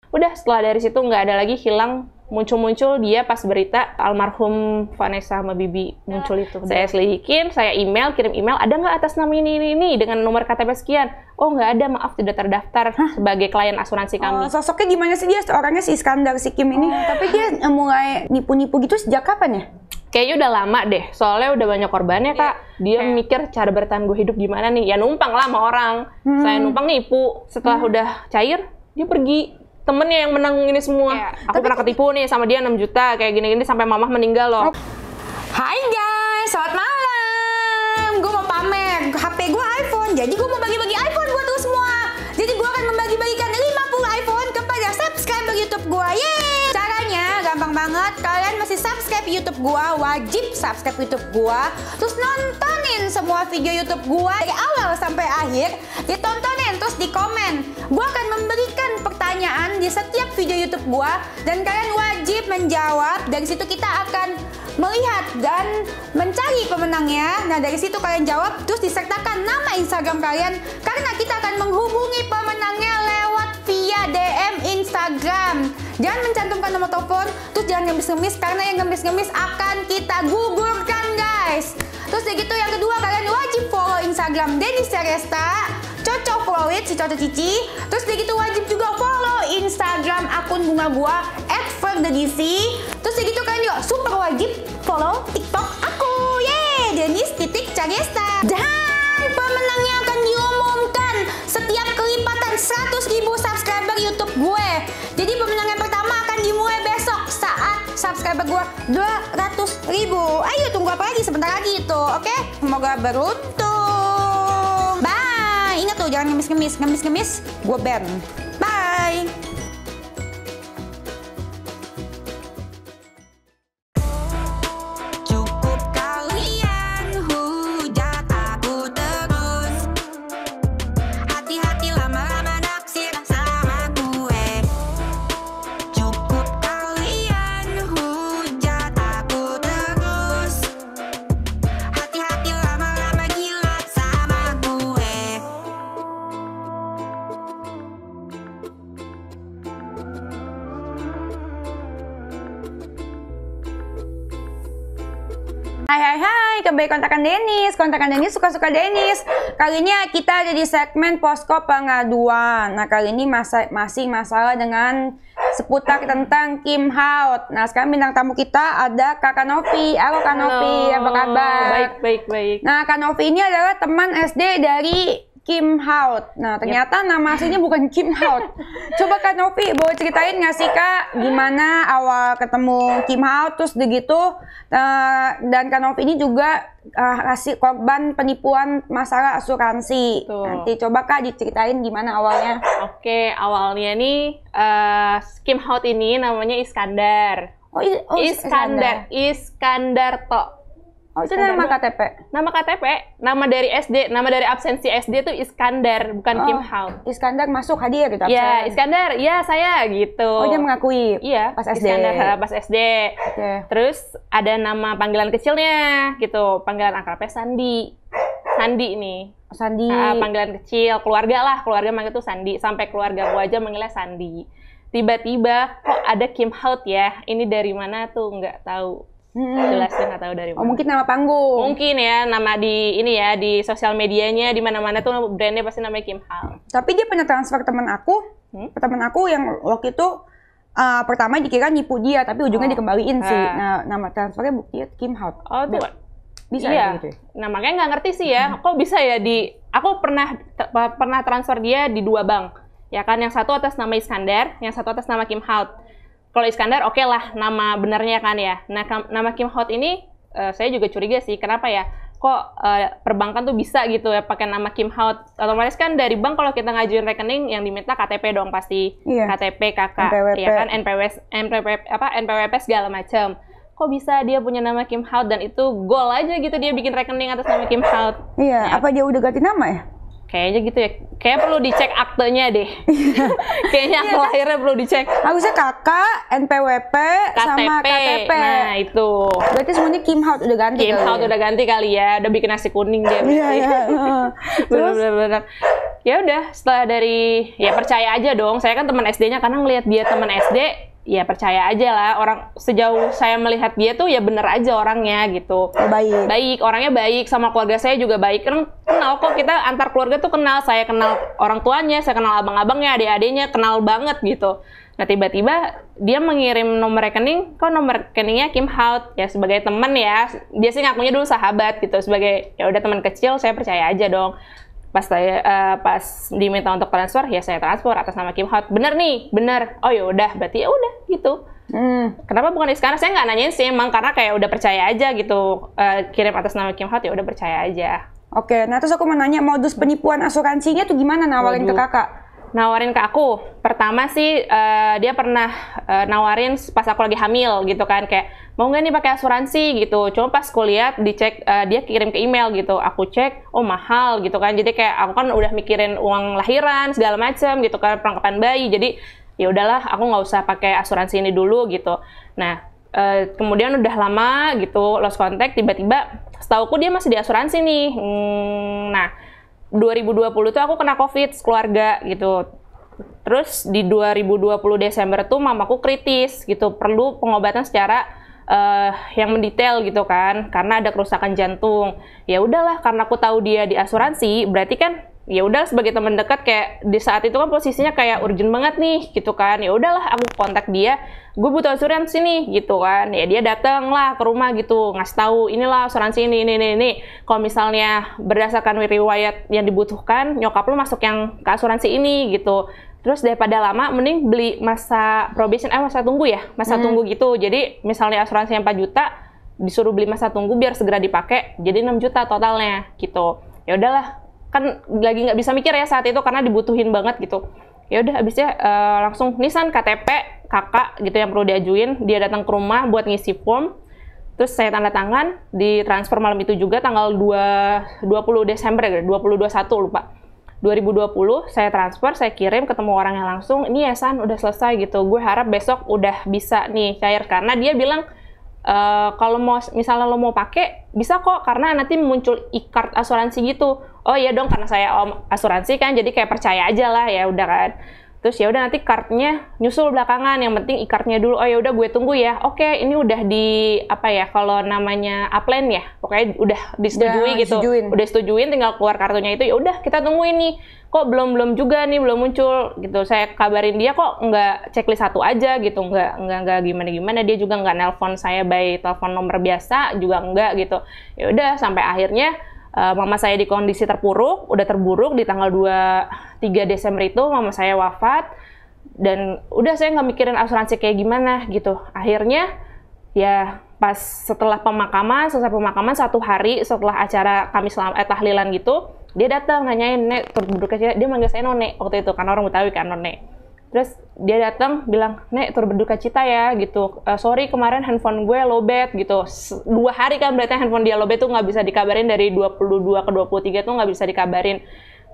Udah setelah dari situ nggak ada lagi hilang, muncul dia pas berita almarhum Vanessa sama Bibi muncul itu. Saya selidikin, saya kirim email, ada nggak atas nama ini dengan nomor KTP sekian? Oh nggak ada, maaf tidak terdaftar sebagai klien asuransi kami. Sosoknya gimana sih dia? Orangnya si Iskandar, si Kim ini. Tapi dia mulai nipu-nipu gitu sejak kapan ya? Kayaknya udah lama deh, soalnya udah banyak korbannya Kak. Dia mikir cara bertahan gue hidup gimana nih, ya numpang lah sama orang. Saya numpang nipu, setelah udah cair, dia pergi. Temennya yang menanggung ini semua. Aku pernah ketipu nih sama dia 6 juta, kayak gini-gini sampai mamah meninggal loh. Hai guys, selamat malam. Gue mau pamer HP gue iPhone, jadi gue mau bagi-bagi iPhone buat lo semua. Jadi gue akan membagi-bagikan 50 iPhone kepada subscriber YouTube gue. Yeay! Caranya gampang banget. Kalian mesti subscribe YouTube gue, wajib subscribe YouTube gue. Terus nontonin semua video YouTube gue dari awal sampai akhir. Ditontonin, terus di komen. Gue akan memberikan pertanyaan di setiap video YouTube gua dan kalian wajib menjawab. Dari situ kita akan melihat dan mencari pemenangnya. Nah, dari situ kalian jawab terus disertakan nama Instagram kalian karena kita akan menghubungi pemenangnya lewat via DM Instagram. Jangan mencantumkan nomor telepon, terus jangan ngemis-ngemis karena yang ngemis-ngemis akan kita gugurkan, guys. Terus dari gitu yang kedua, kalian wajib follow Instagram Dennis Ceresta, Cocok Flowit, si Cocok Cici. Terus dari gitu wajib juga follow Instagram akun bunga gua @ferdedc. Terus dari gitu kalian juga super wajib follow TikTok aku, Dennis.Cagesta. Dan pemenangnya akan diumumkan setiap kelipatan 100.000 subscriber YouTube gue. Jadi pemenang yang pertama akan dimulai besok saat subscriber gue 200.000. Ayo tunggu apa lagi, sebentar lagi itu, oke? Semoga beruntung. Bye. Ingat tuh jangan ngemis-ngemis, gue ban. Bye. Hai, kembali kontakan Dennis, suka-suka Dennis. Kali ini kita ada di segmen Posko Pengaduan. Nah, kali ini masih masalah dengan seputar tentang Kim Haut. Nah, sekarang bintang tamu kita ada Kak Novi. Halo Kak Novi, apa kabar? Baik. Nah, Kak Novi ini adalah teman SD dari Kim Haut. Nah, ternyata nama aslinya bukan Kim Haut. Coba Kak Novi, boleh ceritain nggak sih Kak, gimana awal ketemu Kim Haut, terus begitu, dan Kak Novi ini juga kasih korban penipuan masalah asuransi. Tuh. Nanti coba Kak diceritain gimana awalnya. Oke, awalnya nih Kim Haut ini namanya Iskandar. Iskandar Tok. Oh, itu nama KTP? Nama KTP, nama dari SD, nama dari absensi SD itu Iskandar, bukan Kim Haut. Iskandar masuk hadir gitu? Iya, Iskandar, iya saya gitu. Oh, dia mengakui? Iya, pas SD? Iskandar pas SD. Okay. Terus ada nama panggilan kecilnya gitu, panggilan akrabnya Sandi. Sandi nih. Sandi. Panggilan kecil, keluarga manggil tuh Sandi, sampai keluarga gua aja manggilnya Sandi. Tiba-tiba kok ada Kim Haut ya, ini dari mana tuh nggak tahu. Jelasnya nggak tahu dari mana. Oh, mungkin nama panggung. Mungkin ya, nama di ini ya, di sosial medianya, di mana-mana tuh brandnya pasti namanya Kim Haut. Tapi dia pernah transfer teman aku yang waktu itu pertama dikira nipu dia, tapi ujungnya dikembaliin sih. Nah, nama transfernya buktinya Kim Haut. Oh, tuh. Bisa iya. gitu ya? Nah, makanya nggak ngerti sih ya, kok bisa ya aku pernah transfer dia di 2 bank. Ya kan, yang satu atas nama Iskandar, yang satu atas nama Kim Haut. Kalau Iskandar oke lah, nama benernya kan ya. Nah, nama Kim Haut ini saya juga curiga sih, kenapa ya? Kok perbankan tuh bisa gitu ya pakai nama Kim Haut? Otomatis kan dari bank kalau kita ngajuin rekening yang diminta KTP dong pasti. Iya. KTP, KK, ya kan, NPWP segala macam. Kok bisa dia punya nama Kim Haut dan itu goal aja gitu dia bikin rekening atas nama Kim Haut? Iya, ya. Apa dia udah ganti nama ya? Kayaknya gitu ya. Kayak perlu dicek aktenya deh. Kayaknya akte lahirnya perlu dicek. Harusnya kakak, NPWP, sama KTP. Nah, itu. Berarti semuanya Kim Haut udah ganti. Kim Haut udah ganti kali ya. Udah bikin nasi kuning dia. Iya. Bener-bener. ya udah setelah dari ya percaya aja dong. Saya kan teman SD-nya karena ngelihat dia teman SD, ya percaya aja lah. Orang sejauh saya melihat dia tuh ya bener aja orangnya gitu. Baik. Baik, orangnya baik, sama keluarga saya juga baik. Kan kenal kok, kita antar keluarga tuh kenal. Saya kenal orang tuanya, saya kenal abang-abangnya, adik-adiknya, kenal banget gitu. Nah tiba-tiba dia mengirim nomor rekening, kok nomor rekeningnya Kim Haut, ya sebagai teman ya. Dia sih ngakunya dulu sahabat gitu, sebagai ya udah teman kecil, saya percaya aja dong. Pas diminta untuk transfer, ya saya transfer atas nama Kim Haut. Bener nih, bener. Oh ya udah, berarti ya udah gitu. Kenapa bukan Iskandar? Saya nggak nanyain sih, emang karena kayak udah percaya aja gitu. Kirim atas nama Kim Haut, ya udah percaya aja. Oke, nah terus aku mau nanya modus penipuan asuransinya tuh gimana nawarin ke kakak? Nawarin ke aku, pertama sih dia pernah nawarin pas aku lagi hamil gitu kan, kayak mau nggak nih pakai asuransi gitu. Cuma pas aku lihat dicek, dia kirim ke email gitu, aku cek, oh mahal gitu kan. Jadi kayak aku kan udah mikirin uang lahiran segala macam gitu kan, perlengkapan bayi. Jadi ya udahlah, aku nggak usah pakai asuransi ini dulu gitu. Nah kemudian udah lama gitu lost contact, tiba-tiba setauku dia masih di asuransi nih. Nah 2020 tuh aku kena COVID keluarga gitu. Terus di 2020 Desember tuh mamaku kritis gitu, perlu pengobatan secara yang mendetail gitu kan, karena ada kerusakan jantung. Ya udahlah, karena aku tahu dia di asuransi, berarti kan ya udah sebagai teman dekat, kayak di saat itu kan posisinya kayak urgent banget nih gitu kan. Ya udahlah, aku kontak dia, gue butuh asuransi nih gitu kan. Ya dia datang lah ke rumah gitu, ngasih tahu inilah asuransi ini. Kalau misalnya berdasarkan riwayat yang dibutuhkan, nyokap lu masuk yang ke asuransi ini gitu. Terus daripada lama, mending beli masa probation, masa tunggu ya, masa tunggu gitu. Jadi misalnya asuransi yang 4 juta, disuruh beli masa tunggu biar segera dipakai, jadi 6 juta totalnya gitu. Ya udahlah, kan lagi nggak bisa mikir ya saat itu karena dibutuhin banget gitu. Ya udah, abisnya langsung nisan KTP kakak gitu yang perlu diajuin. Dia datang ke rumah buat ngisi form. Terus saya tanda tangan, di transfer malam itu juga tanggal 20 Desember ya, 2021 lupa. 2020 saya transfer, saya kirim, ketemu orangnya langsung. Ini ya San, udah selesai gitu. Gue harap besok udah bisa nih cair, karena dia bilang kalau mau misalnya lo mau pakai bisa kok, karena nanti muncul e-card asuransi gitu. Oh iya dong, karena saya asuransi kan, jadi kayak percaya aja lah, ya udah kan. Terus ya udah, nanti cardnya nyusul belakangan, yang penting e-cardnya dulu. Oh ya udah, gue tunggu ya. Oke, ini udah di apa ya, kalau namanya upline ya, pokoknya udah disetujui gitu. Udah setujuin, tinggal keluar kartunya itu. Ya udah, kita tungguin nih. Kok belum juga nih, belum muncul gitu. Saya kabarin dia, kok nggak checklist satu aja gitu, nggak gimana. Dia juga nggak nelpon saya by telepon nomor biasa juga nggak gitu. Ya udah, sampai akhirnya mama saya di kondisi udah terburuk di tanggal 23 Desember itu mama saya wafat, dan udah saya nggak mikirin asuransi kayak gimana gitu. Akhirnya ya pas setelah selesai pemakaman 1 hari setelah acara kami tahlilan gitu, dia datang nanyain, Nek, turut berduka cita. Dia manggil saya None waktu itu karena orang Betawi kan, None. Terus dia datang bilang, Nek, turut berduka cita ya gitu. Sorry kemarin handphone gue lowbat gitu. 2 hari kan berarti handphone dia lowbat tuh nggak bisa dikabarin, dari 22 ke 23 tuh nggak bisa dikabarin.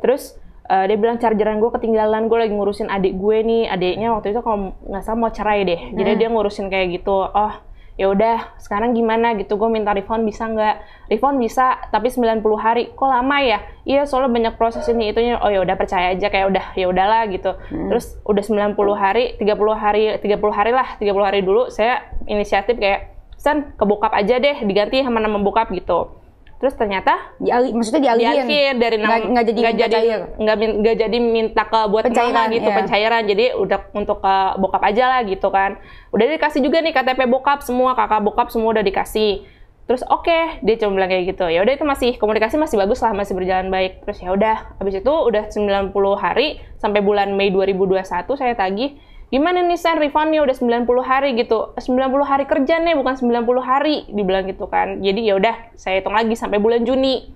Terus dia bilang chargeran gue ketinggalan, gue lagi ngurusin adik gue nih. Adiknya waktu itu kalau nggak salah mau cerai deh. Jadi dia ngurusin kayak gitu. Oh ya udah, sekarang gimana gitu, gue minta refund bisa nggak? Refund bisa, tapi 90 hari. Kok lama ya? Iya, soalnya banyak proses ini itunya. Oh ya udah, percaya aja, kayak udah ya udahlah gitu. Terus udah 90 hari, 30 hari dulu saya inisiatif kayak, San, ke bokap aja deh, diganti sama nama bokap gitu. Terus ternyata maksudnya dialihin dari nggak jadi minta ke buat pencairan gitu, pencairan. Jadi udah untuk ke bokap aja lah gitu kan. Udah dikasih juga nih KTP bokap semua, kakak bokap semua udah dikasih. Terus oke, dia cuma bilang kayak gitu. Ya udah, itu masih komunikasi masih bagus lah, masih berjalan baik. Terus ya udah, habis itu udah 90 hari sampai bulan Mei 2021 saya tagih. Gimana nih San, refundnya udah 90 hari gitu. 90 hari kerja nih, bukan 90 hari, dibilang gitu kan. Jadi ya udah, saya hitung lagi sampai bulan Juni.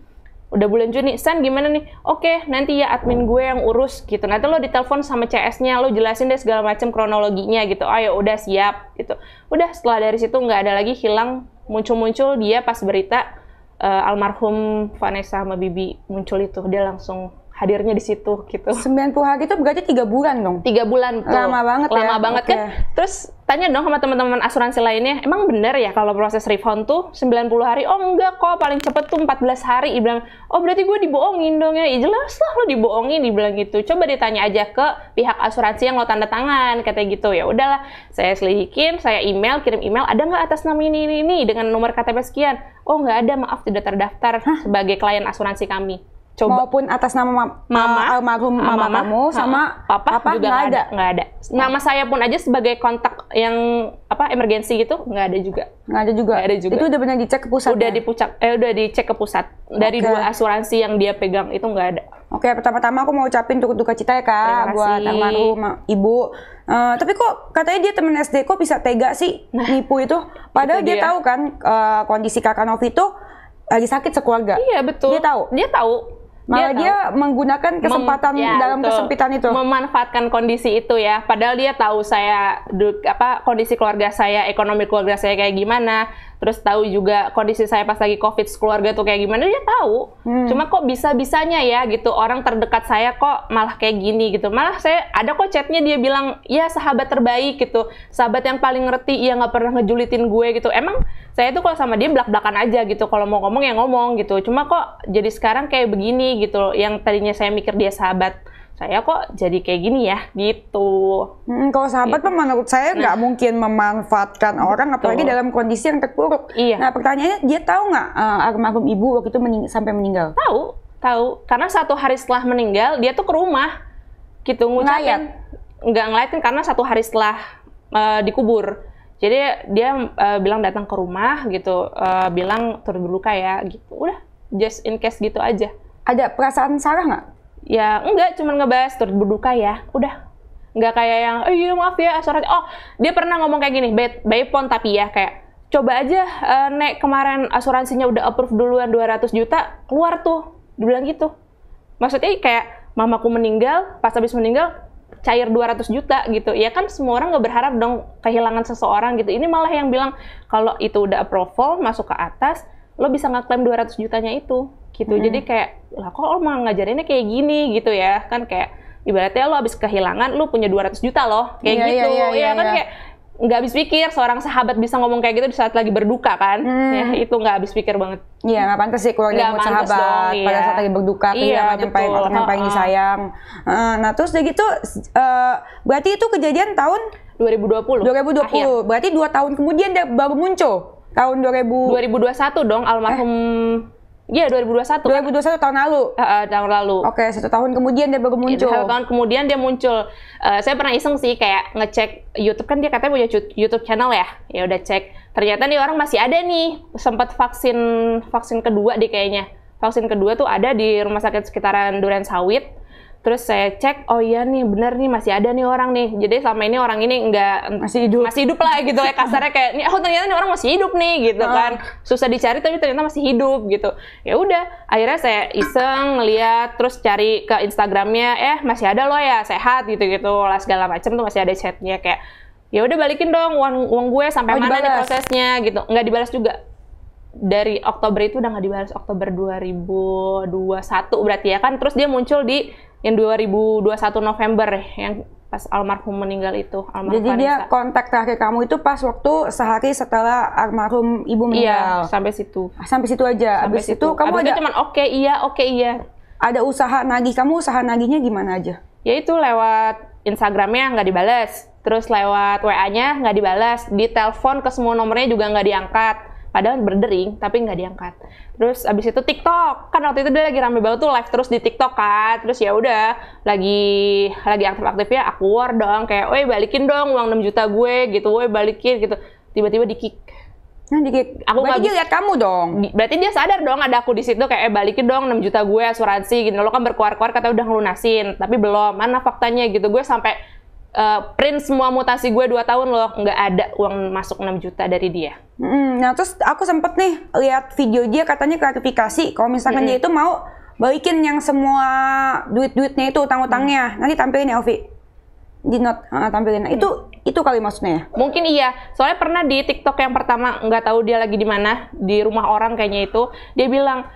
Udah bulan Juni, San gimana nih? Oke, nanti ya admin gue yang urus gitu. Nanti lo ditelepon sama CS-nya, lo jelasin deh segala macam kronologinya gitu. Oh ya udah, siap gitu. Udah, setelah dari situ nggak ada lagi hilang, muncul dia pas berita almarhum Vanessa sama Bibi muncul itu, dia langsung hadirnya di situ gitu. 90 hari itu berarti 3 bulan dong? 3 bulan tuh. Lama banget kan. Terus tanya dong sama teman-teman asuransi lainnya, emang bener ya kalau proses refund tuh 90 hari? Oh enggak kok, paling cepet tuh 14 hari. Dibilang, oh berarti gue dibohongin dong ya. Jelas lah lo dibohongin, dibilang gitu. Coba ditanya aja ke pihak asuransi yang lo tanda tangan, katanya gitu. Ya udahlah, saya selidikin, saya email, kirim email, ada nggak atas nama ini dengan nomor KTP sekian? Oh nggak ada, maaf tidak terdaftar sebagai klien asuransi kami. Coba. Maupun atas nama almarhum mama kamu sama papa juga nggak ada. Nama saya pun aja sebagai kontak yang emergensi gitu nggak ada juga. Itu udah benar dicek ke pusat. Udah dicek ke pusat dari 2 asuransi yang dia pegang itu nggak ada. Oke, pertama-tama aku mau ucapin turut duka cita ya Kak buat almarhum ibu. Tapi kok katanya dia temen SD, kok bisa tega sih nipu itu? Padahal dia tahu kan kondisi Kakak Novi itu lagi sakit sekeluarga. Iya betul. Dia tahu. Malah dia menggunakan kesempatan dalam kesempitan itu. Memanfaatkan kondisi itu ya. Padahal dia tahu saya kondisi keluarga saya, ekonomi keluarga saya kayak gimana. Terus tahu juga kondisi saya pas lagi COVID keluarga tuh kayak gimana, dia tahu. Cuma kok bisa-bisanya ya gitu, orang terdekat saya kok malah kayak gini gitu. Malah saya ada kok chatnya dia bilang, ya sahabat terbaik gitu. Sahabat yang paling ngerti, ya nggak pernah ngejulitin gue gitu. Emang saya tuh kalau sama dia belak-belakan aja gitu. Kalau mau ngomong ya ngomong gitu. Cuma kok jadi sekarang kayak begini gitu. Yang tadinya saya mikir dia sahabat, saya kok jadi kayak gini ya gitu. Kalau sahabat gitu. Menurut saya nggak mungkin memanfaatkan orang, apalagi dalam kondisi yang terpuruk. Iya. Nah pertanyaannya, dia tahu nggak almarhum ibu waktu itu sampai meninggal? Tahu. Karena 1 hari setelah meninggal dia tuh ke rumah gitu ngucapin. Nggak ngeliatin karena 1 hari setelah dikubur. Jadi dia bilang datang ke rumah gitu, bilang turut berduka ya gitu. Udah, just in case gitu aja. Ada perasaan salah nggak? Ya enggak, cuma ngebahas turut berduka ya, udah. Nggak kayak yang, iya maaf ya asuransi. Oh, dia pernah ngomong kayak gini, by phone tapi ya, kayak, coba aja Nek kemarin asuransinya udah approve duluan 200 juta, keluar tuh. Dibilang gitu. Maksudnya kayak, mamaku meninggal, pas habis meninggal, cair 200 juta gitu. Ya kan semua orang nggak berharap dong kehilangan seseorang gitu. Ini malah yang bilang, kalau itu udah approval, masuk ke atas, lo bisa ngeklaim 200 jutanya itu. Gitu. Jadi kayak, lah kok lo mau ngajarinnya kayak gini gitu ya. Kan kayak, ibaratnya lo habis kehilangan, lo punya 200 juta loh. Kayak gitu. Iya kan kayak, nggak habis pikir seorang sahabat bisa ngomong kayak gitu di saat lagi berduka kan. Ya itu nggak habis pikir banget. Iya, nggak pantas sih keluarga buat sahabat. Dong, pada saat lagi berduka, kehilangan yang paling disayang. Nah terus udah gitu, berarti itu kejadian tahun 2020. Akhir. Berarti 2 tahun kemudian dia baru muncul. Tahun 2021 dong almarhum. Iya 2021. 2021 tahun lalu. Tahun lalu. Oke, 1 tahun kemudian dia baru muncul. 1 tahun kemudian dia muncul. Saya pernah iseng sih kayak ngecek YouTube, kan dia katanya punya YouTube channel ya. Ya udah cek. Ternyata nih orang masih ada nih, sempat vaksin kedua deh kayaknya. Vaksin kedua tuh ada di rumah sakit sekitaran Durensawit. Terus saya cek, oh iya nih bener nih masih ada nih orang nih. Jadi selama ini orang ini masih hidup lah gitu ya, kasarnya kayak nih, oh ternyata nih orang masih hidup nih gitu kan. Susah dicari tapi ternyata masih hidup gitu. Ya udah, akhirnya saya iseng ngeliat, terus cari ke Instagramnya, masih ada loh ya, sehat gitu-gitu lah segala macam tuh masih ada chatnya kayak, ya udah balikin dong uang gue sampai mana nih prosesnya gitu. Nggak dibalas juga. Dari Oktober itu udah nggak dibalas, Oktober 2021 berarti ya kan. Terus dia muncul di yang 2021 November yang pas almarhum meninggal itu. Jadi Vanessa. Dia kontak terakhir kamu itu pas waktu sehari setelah almarhum ibu meninggal. Iya, sampai situ. Sampai situ aja. Habis itu kamu ada cuman oke iya. Ada usaha nagih, kamu usaha nagihnya gimana aja? Ya itu lewat Instagramnya nggak dibalas, terus lewat WA-nya nggak dibalas, di telepon ke semua nomornya juga nggak diangkat. Padahal berdering, tapi nggak diangkat. Terus abis itu TikTok, kan waktu itu dia lagi rame banget tuh live terus di TikTok kan. Terus ya udah, lagi aktif-aktifnya aku war dong, kayak, woi balikin dong uang 6 juta gue gitu, woi balikin gitu. Tiba-tiba di-kick. Nah, di-kick. Berarti dia lihat kamu dong. Berarti dia sadar dong ada aku di situ kayak, balikin dong 6 juta gue asuransi gitu. Lo kan berkuar-kuar katanya udah ngelunasin, tapi belum. Mana faktanya gitu. Gue sampai print semua mutasi gue 2 tahun loh, nggak ada uang masuk 6 juta dari dia. Nah terus aku sempet nih lihat video dia, katanya klarifikasi kalau misalkan dia itu mau balikin yang semua duit-duitnya itu, utang-utangnya. Nanti tampilin ya Ovi di note, tampilin. Itu kali maksudnya. Mungkin iya, soalnya pernah di TikTok yang pertama, nggak tahu dia lagi di mana, di rumah orang kayaknya itu, dia bilang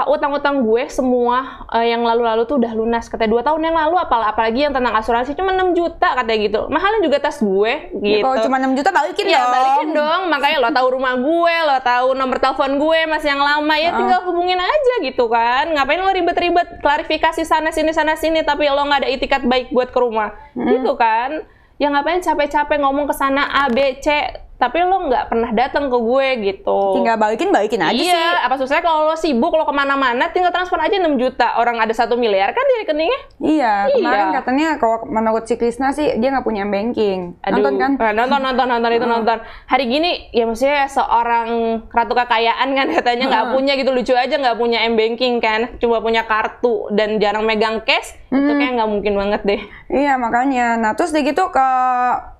utang-utang gue semua yang lalu-lalu tuh udah lunas. Katanya 2 tahun yang lalu, apalagi yang tentang asuransi cuma 6 juta katanya gitu. Mahalnya juga tas gue gitu. Kalau cuma 6 juta balikin dong. Ya balikin dong. Makanya lo tahu rumah gue, lo tahu nomor telepon gue masih yang lama, ya tinggal hubungin aja gitu kan. Ngapain lo ribet-ribet klarifikasi sana sini tapi lo nggak ada itikat baik buat ke rumah. Gitu kan. Ya ngapain capek-capek ngomong ke sana A, B, C, tapi lo nggak pernah datang ke gue gitu. Tinggal balikin aja sih. Iya, apa susahnya kalau lo sibuk, lo kemana-mana, tinggal transfer aja 6 juta. Orang ada 1 miliar kan di rekeningnya. Iya, kemarin katanya kalau menurut si Krisna sih, dia nggak punya banking. Nonton kan? Nonton. Hari gini, ya maksudnya seorang ratu kekayaan kan katanya nggak punya gitu. Lucu aja nggak punya M-Banking kan. Cuma punya kartu dan jarang megang cash. Itu kayak nggak mungkin banget deh. Iya, makanya. Nah, terus deh gitu,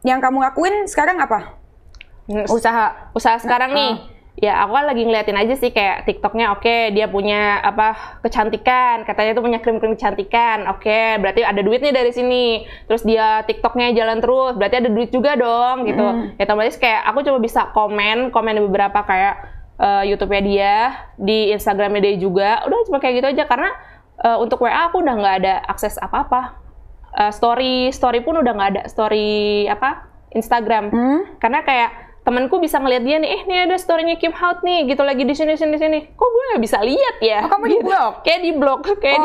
yang kamu lakuin sekarang apa? Usaha sekarang nih, ya aku kan lagi ngeliatin aja sih kayak TikToknya oke, dia punya kecantikan, katanya tuh punya krim kecantikan, oke, berarti ada duit nih dari sini. Terus dia TikToknya jalan terus, berarti ada duit juga dong gitu. Ya otomatis kayak aku coba bisa komen di beberapa kayak YouTube-nya dia, di Instagram-nya dia juga, udah cuma kayak gitu aja karena untuk WA aku udah nggak ada akses apa-apa. Story pun udah nggak ada, story Instagram, karena kayak temanku bisa ngeliat dia nih, nih ada story-nya Kim Haut nih, gitu lagi di sini. Kok gue nggak bisa lihat ya? Oh, kamu di blok? Kayak di blok.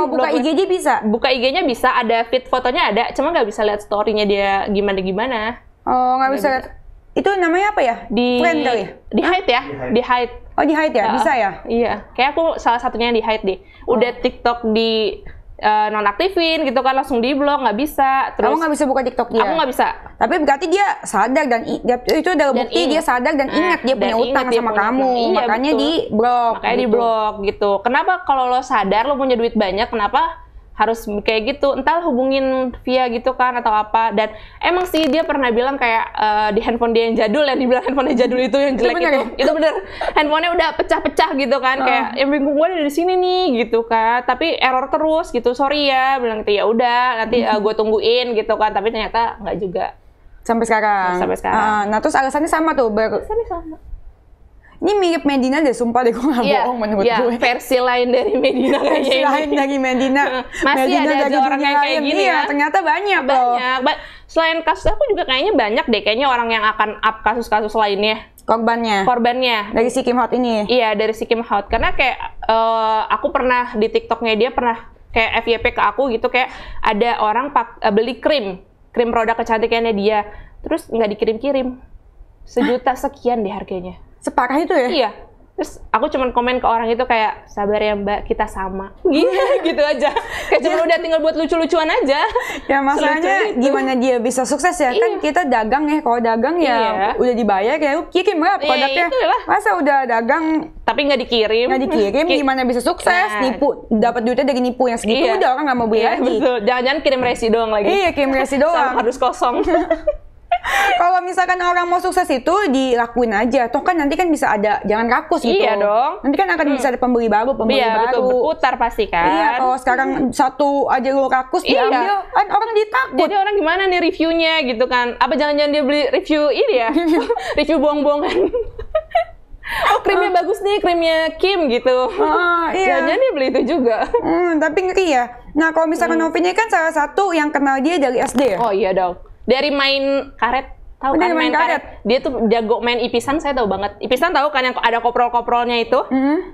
Buka IG-nya bisa? Buka IG-nya bisa, ada feed fotonya ada, cuma nggak bisa lihat story-nya dia gimana. Oh, nggak bisa lihat. Itu namanya apa ya? Friend kali ya? Di hide ya? Di hide. Oh, di hide ya? Bisa ya? Iya, kayak aku salah satunya di hide deh. Udah TikTok di nonaktifin gitu kan, langsung di blok, nggak bisa. Terus kamu nggak bisa buka TikTok dia? Aku nggak bisa. Tapi berarti dia sadar dan itu udah bukti dia sadar dan ingat dia punya utang sama kamu. Iya, makanya betul. Di blok. Makanya gitu. Di blok gitu. Kenapa kalau lo sadar lo punya duit banyak, kenapa harus kayak gitu? Entah hubungin via gitu kan atau apa. Dan emang sih dia pernah bilang kayak di handphone dia yang jadul, yang dibilang handphone jadul itu yang jelek itu bener. Handphonenya udah pecah-pecah gitu kan, kayak yang bingung gue ada di sini nih gitu kan. Tapi error terus gitu. Sorry ya, bilang gitu. Ya udah, nanti gue tungguin gitu kan. Tapi ternyata nggak juga. Sampai sekarang. Nah, terus alasannya sama tuh. Alasannya sama. Ini mirip Medina deh, sumpah deh, gue gak bohong menurut gue. Versi lain dari Medina kayaknya. Versi lain dari Medina. Masih Medina ada aja orang yang kayak gini ya. Ternyata banyak loh. Selain kasus aku juga kayaknya banyak deh, kayaknya orang yang akan up kasus-kasus lainnya. Korbannya. Dari si Kim Haut ini? Iya, dari si Kim Haut. Karena kayak aku pernah di TikToknya dia pernah kayak FYP ke aku gitu, kayak ada orang beli krim produk kecantikannya dia, terus nggak dikirim-kirim. 1 juta sekian deh harganya. Separah itu ya? Iya. Terus aku cuman komen ke orang itu kayak, sabar ya mbak, kita sama. Gitu aja. Kayak cuma udah tinggal buat lucu-lucuan aja. Ya masalahnya gimana dia bisa sukses ya? Kan kita dagang ya, kalau dagang ya udah dibayar ya kirim lah produknya. Masa udah dagang tapi nggak dikirim, gimana bisa sukses? Nipu, dapat duitnya dari nipu yang segitu, udah orang nggak mau beli lagi. Betul. Jangan-jangan kirim resi doang lagi. Iya, kirim resi doang. Harus kosong. Kalau misalkan orang mau sukses itu dilakuin aja, toh kan nanti kan bisa ada, jangan rakus gitu. Iya dong. Nanti kan akan bisa ada pembeli baru. Iya, betul, berputar pasti kan. Iya, kalau sekarang satu aja lu rakus diambil, kan orang ditakut. Jadi orang gimana nih reviewnya gitu kan? Apa jangan-jangan dia beli review ini ya? Review bohong-bohongan. Oh, krimnya bagus nih, krimnya Kim gitu. Iya. Jangan-jangan dia beli itu juga. Tapi ngeri ya. Nah, kalau misalkan Novinya kan salah satu yang kenal dia dari SD ya? Oh iya dong. Dari main karet, tahu kan main karet? Dia tuh jago main ipisan, saya tahu banget. Ipisan tahu kan yang ada koprol-koprolnya itu?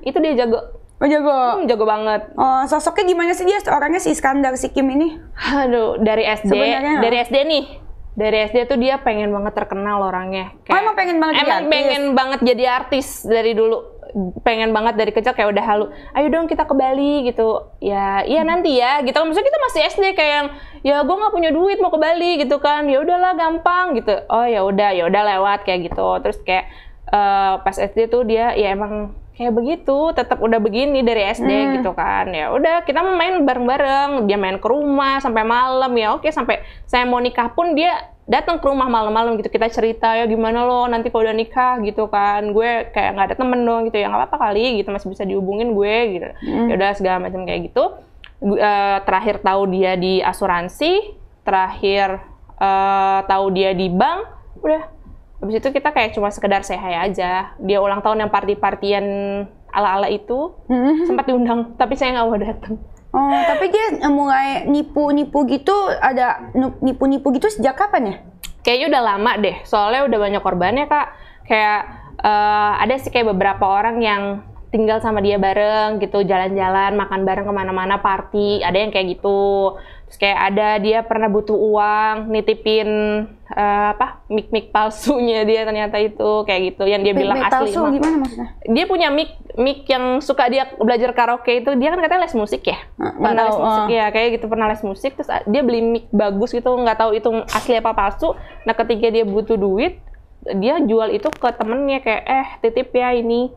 Itu dia jago. Oh jago? Jago banget. Oh, sosoknya gimana sih dia? Orangnya si Iskandar, si Kim ini? Aduh, dari SD. Dari SD nih. Dari SD tuh dia pengen banget terkenal orangnya. Emang pengen banget jadi artis? Pengen banget jadi artis dari dulu. Pengen banget dari kecil, kayak udah halu, ayo dong kita ke Bali gitu. Ya iya nanti ya gitu. Maksudnya kita masih SD kayak yang ya gue nggak punya duit mau ke Bali gitu kan. Ya udahlah gampang gitu. Oh ya udah lewat kayak gitu. Terus kayak pas SD tuh dia ya emang kayak begitu, tetap udah begini dari SD gitu kan. Ya udah kita main bareng-bareng, dia main ke rumah sampai malam ya. Oke, sampai saya mau nikah pun dia datang ke rumah malam-malam gitu, kita cerita ya gimana lo nanti kalau udah nikah gitu kan. Gue kayak nggak ada temen dong gitu, ya nggak apa-apa kali gitu, masih bisa dihubungin gue gitu. Ya udah segala macam kayak gitu. Terakhir tahu dia di asuransi, terakhir tahu dia di bank, udah. Habis itu kita kayak cuma sekedar say hi aja. Dia ulang tahun yang party-partian ala-ala itu. Sempat diundang, tapi saya nggak mau datang. Oh, tapi dia mulai nipu-nipu gitu, ada nipu-nipu gitu sejak kapan ya? Kayaknya udah lama deh, soalnya udah banyak korbannya, Kak. Kayak ada sih kayak beberapa orang yang tinggal sama dia bareng gitu, jalan-jalan, makan bareng kemana-mana, party, ada yang kayak gitu. Terus kayak ada dia pernah butuh uang, nitipin mic palsunya dia ternyata itu, kayak gitu, yang dia bilang mic asli. palsu gimana maksudnya? Dia punya mic yang suka dia belajar karaoke itu, dia kan katanya les musik ya, pernah les musik ya, kayak gitu, pernah les musik, terus dia beli mic bagus gitu, nggak tahu itu asli apa palsu. Nah ketika dia butuh duit, dia jual itu ke temennya kayak titip ya ini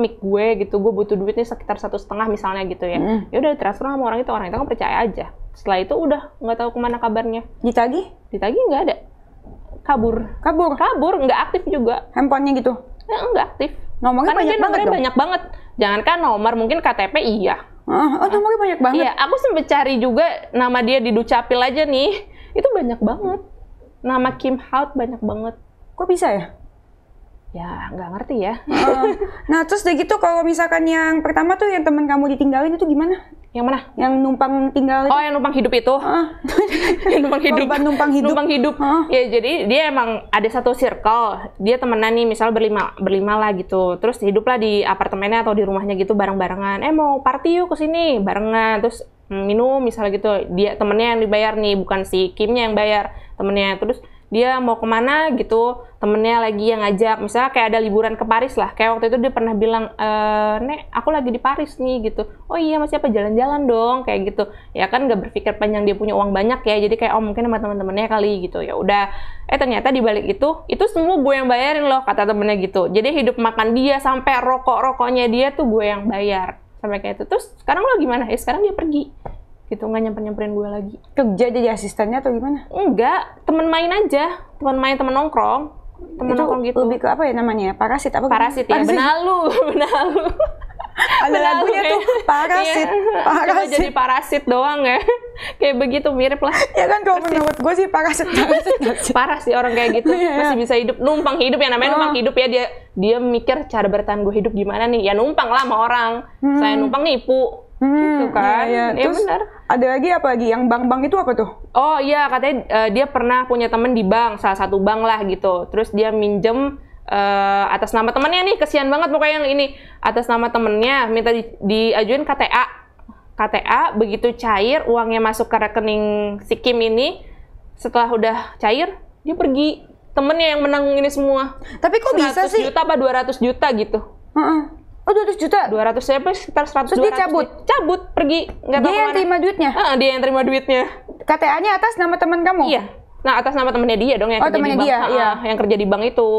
mic gue gitu, gue butuh duit nih sekitar 1,5 misalnya gitu ya. Ya udah transfer sama orang itu kan percaya aja. Setelah itu udah nggak tahu kemana kabarnya. Ditagih nggak ada. Kabur, nggak aktif juga. Handphonenya gitu? Nggak aktif. Nomornya banyak banget. Jangankan nomor, mungkin KTP iya. Nomornya banyak banget. Iya, aku sempet cari juga nama dia di Dukcapil aja nih. Itu banyak banget. Nama Kim Hart banyak banget. Kok bisa ya? Ya, nggak ngerti ya. Nah, terus udah gitu kalau misalkan yang pertama tuh yang teman kamu ditinggalin itu gimana? Yang mana? Yang numpang tinggal itu? Oh, yang numpang hidup itu? Yang numpang hidup. Ya, jadi dia emang ada satu circle. Dia temenan nih, misal berlima lah gitu. Terus hiduplah di apartemennya atau di rumahnya gitu bareng-barengan. Mau party yuk kesini barengan. Terus minum misalnya gitu. Dia temennya yang dibayar nih, bukan si Kimnya yang bayar, temennya. Terus dia mau kemana gitu, temennya lagi yang ngajak, misalnya kayak ada liburan ke Paris lah, kayak waktu itu dia pernah bilang, Nek, aku lagi di Paris nih gitu. Oh iya, masih apa, jalan-jalan dong, kayak gitu. Ya kan nggak berpikir panjang, dia punya uang banyak ya, jadi kayak mungkin sama teman-temannya kali gitu. Ya udah, ternyata di balik itu semua gue yang bayarin loh, kata temennya gitu. Jadi hidup makan dia sampai rokoknya dia tuh gue yang bayar, sampai kayak itu. Terus sekarang lo gimana? Sekarang dia pergi gitu, nggak nyamperin gue lagi. Kerja jadi asistennya atau gimana? Enggak, temen main aja, temen nongkrong gitu. Lebih ke apa ya namanya? Parasit apa? Parasit ya, benalu. Ada lagunya tuh Parasit. Cuma jadi parasit doang ya. Kayak begitu, mirip lah. Ya kan kalau menurut gue sih parasit. Parah sih orang kayak gitu. Masih bisa hidup, numpang hidup ya, namanya numpang hidup ya. Dia mikir cara bertahan gue hidup gimana nih. Ya numpang lah sama orang. Saya numpang nipu. Gitu kan. Ya terus benar. Ada lagi apa lagi? Yang bank-bank itu apa tuh? Oh iya, katanya dia pernah punya temen di bank, salah satu bank lah gitu. Terus dia minjem atas nama temennya nih, kesian banget pokoknya yang ini. Atas nama temennya, minta diajuin KTA, begitu cair, uangnya masuk ke rekening si Kim ini, setelah udah cair, dia pergi. Temennya yang menang ini semua. Tapi kok bisa sih? 100 juta apa 200 juta gitu. Oh, 200 juta? 200 siapa? Sekitar 100. Terus dia cabut? Cabut, pergi. Nggak tahu dia yang terima duitnya? Dia yang terima duitnya. KTA-nya atas nama teman kamu? Iya. Nah, atas nama temennya dia dong yang kerja di bank. Iya. Yang kerja di bank itu.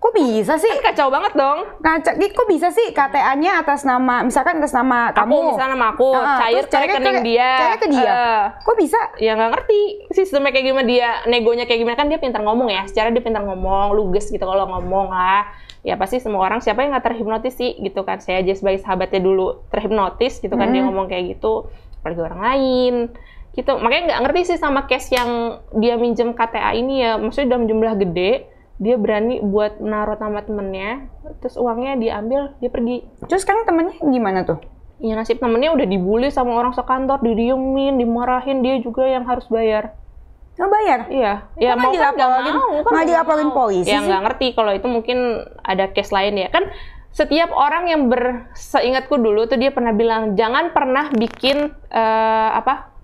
Kok bisa sih? Kan kacau banget dong. Kok bisa sih KTA-nya atas nama, misalkan atas nama kamu? Aku, misalnya nama aku, cair ke rekening dia. Cair ke dia? Kok bisa? Ya nggak ngerti sistemnya kayak gimana, dia negonya kayak gimana. Kan dia pintar ngomong ya, secara dia pintar ngomong, luges gitu kalau ngomong lah. Ya pasti semua orang, siapa yang nggak terhipnotis sih gitu kan. Saya aja sebagai sahabatnya dulu terhipnotis gitu kan, dia ngomong kayak gitu, apalagi orang lain gitu. Makanya nggak ngerti sih sama case yang dia minjem KTA ini ya, maksudnya dalam jumlah gede, dia berani buat naruh nama temennya, terus uangnya diambil, dia pergi. Terus sekarang temennya gimana tuh? Ya nasib temennya udah dibully sama orang sekantor, didiemin, dimarahin, dia juga yang harus bayar. Nggak bayar? Iya. Ya mau kan nggak dilaporin polisi ya, sih? Nggak ngerti kalau itu mungkin ada case lain ya. Kan setiap orang yang seingatku dulu tuh dia pernah bilang, jangan pernah bikin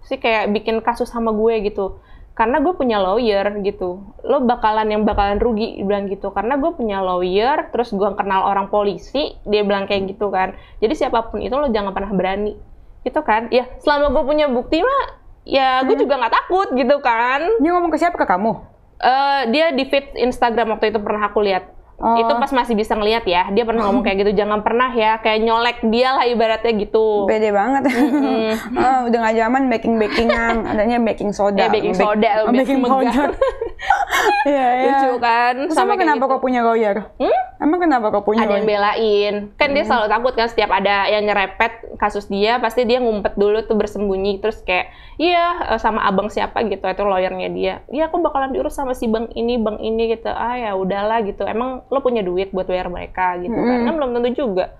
kayak bikin kasus sama gue gitu. Karena gue punya lawyer gitu. Lo bakalan rugi, bilang gitu. Karena gue punya lawyer, terus gue kenal orang polisi, dia bilang kayak gitu kan. Jadi siapapun itu lo jangan pernah berani. Gitu kan. Ya selama gue punya bukti mah, ya gue juga nggak takut gitu kan. Dia ngomong ke siapa? Ke kamu? Dia di feed Instagram waktu itu pernah aku lihat. Itu pas masih bisa ngelihat ya, dia pernah ngomong kayak gitu, jangan pernah ya kayak nyolek dia lah ibaratnya gitu. Pede banget. Udah nggak zaman baking-bakingan, adanya baking soda. Baking soda, baking powder. Iya. Lucu kan. Terus sama kenapa kau punya lawyer? Emang kenapa kau punya lawyer? Ada yang belain. Kan dia selalu takut kan, setiap ada yang nyerepet kasus dia, pasti dia ngumpet dulu tuh bersembunyi, terus kayak sama abang siapa gitu, itu lawyernya dia. Iya, aku bakalan diurus sama si bank ini gitu. Ya udahlah gitu. Emang lo punya duit buat bayar mereka gitu kan belum tentu juga